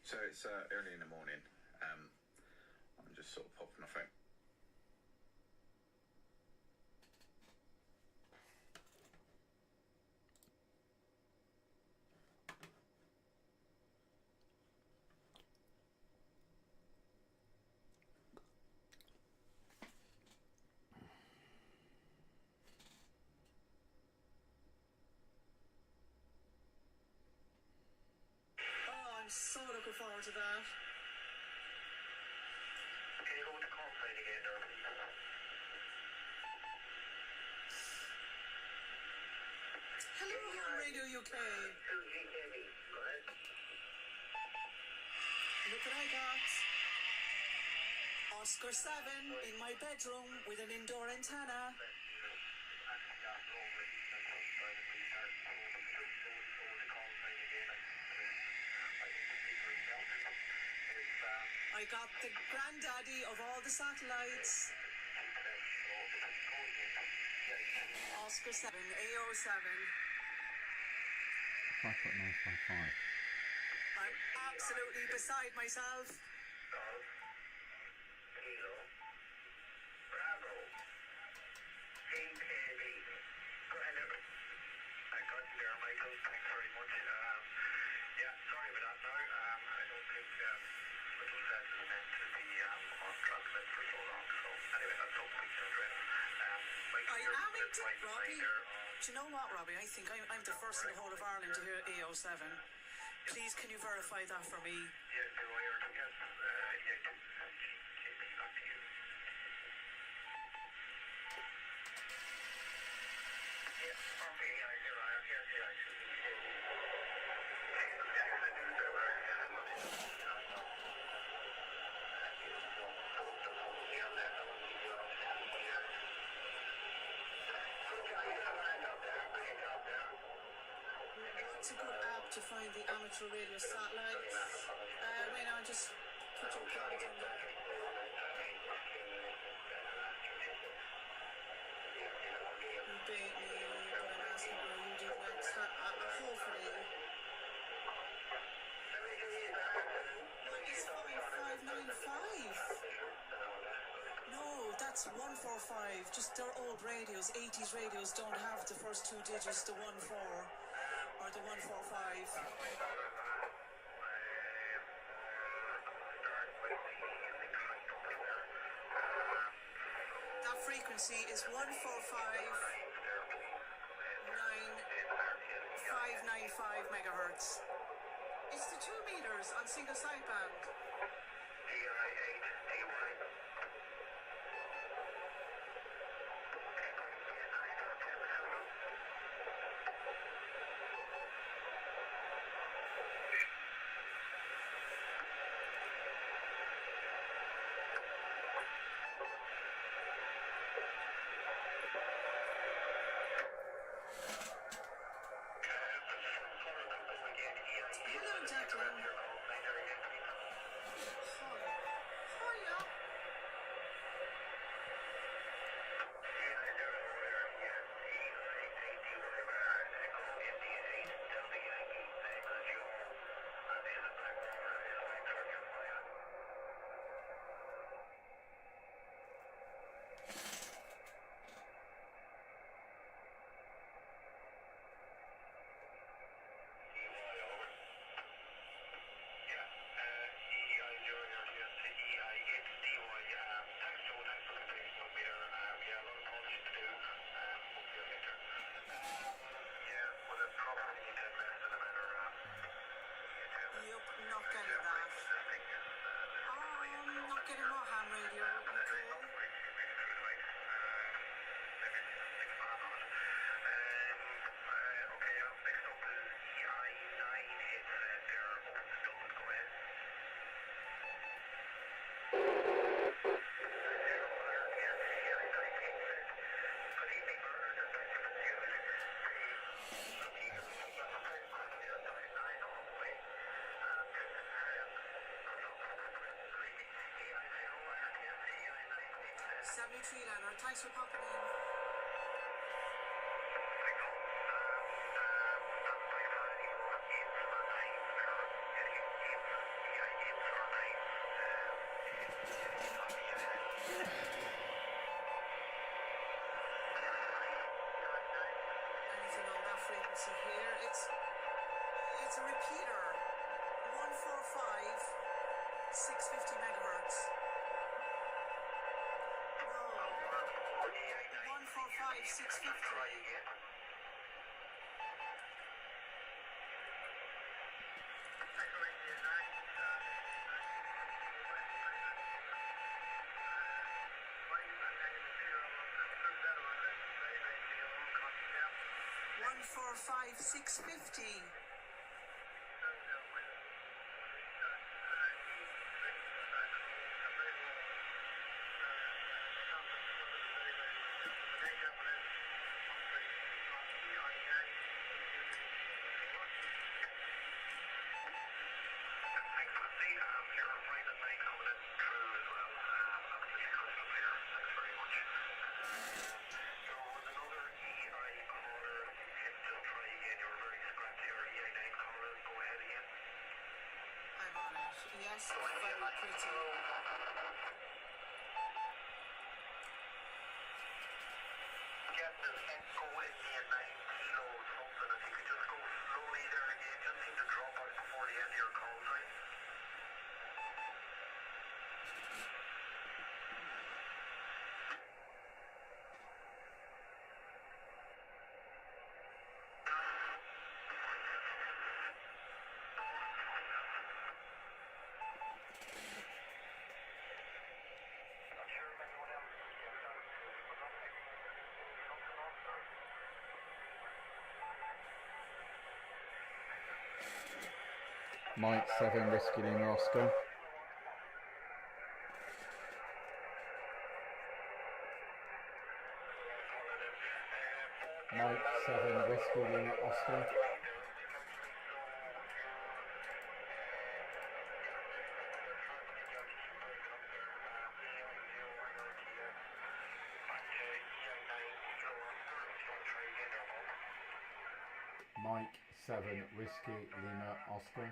So it's early in the morning. I'm just sort of popping off it. I'm so looking forward to that. Can you go with the call sign again, there, please? Hello, Ham Radio UK. 2GKB, go ahead. Look what I got. Oscar 7 in my bedroom with an indoor antenna. I got the granddaddy of all the satellites. Oscar 7, AO7. 5.955. I'm absolutely beside myself. Kilo, Bravo, GKB. Go ahead, Evan. I got you there, Michael. Thanks very much. Yeah, sorry about that now. I don't think little set is meant to be on transmit for so long. So anyway, that's something to address. Michael, I you're am the indeed, right Robbie. line there. Do you know what, Robbie? I think I'm the first in the whole of Ireland to hear AO7. Please, can you verify that for me? Yes, you're right. Yes, yeah, GKB, back to you. Yeah, okay, yeah, you're right. Yes, yeah, what's a good app to find the amateur radio satellites? Wait, I'll just put your comment in there. You bait me, but I'm asking where you did next. Hopefully. What is 5595? No, that's 145. Just they're old radios. 80s radios don't have the first two digits, the 14 or the 145. That frequency is 145.595 megahertz. It's the 2 meters on single sideband. Hello, Declan. Hiya. Yup, not getting that. Not getting more ham radio, Nicole. Leonard, thanks for popping in. Anything on that frequency here? It's a repeater. 145, 650 megahertz. No. 145, 650. One four five 650. Yes, very pretty. Captain Echo India 9 kilo something. If you could just go slowly there again, just seem to drop out before the end of your call time. Mike 7 Whiskey Lima Oscar. Mike 7 Whiskey Lima Oscar. Mike 7 Whiskey Lima Oscar.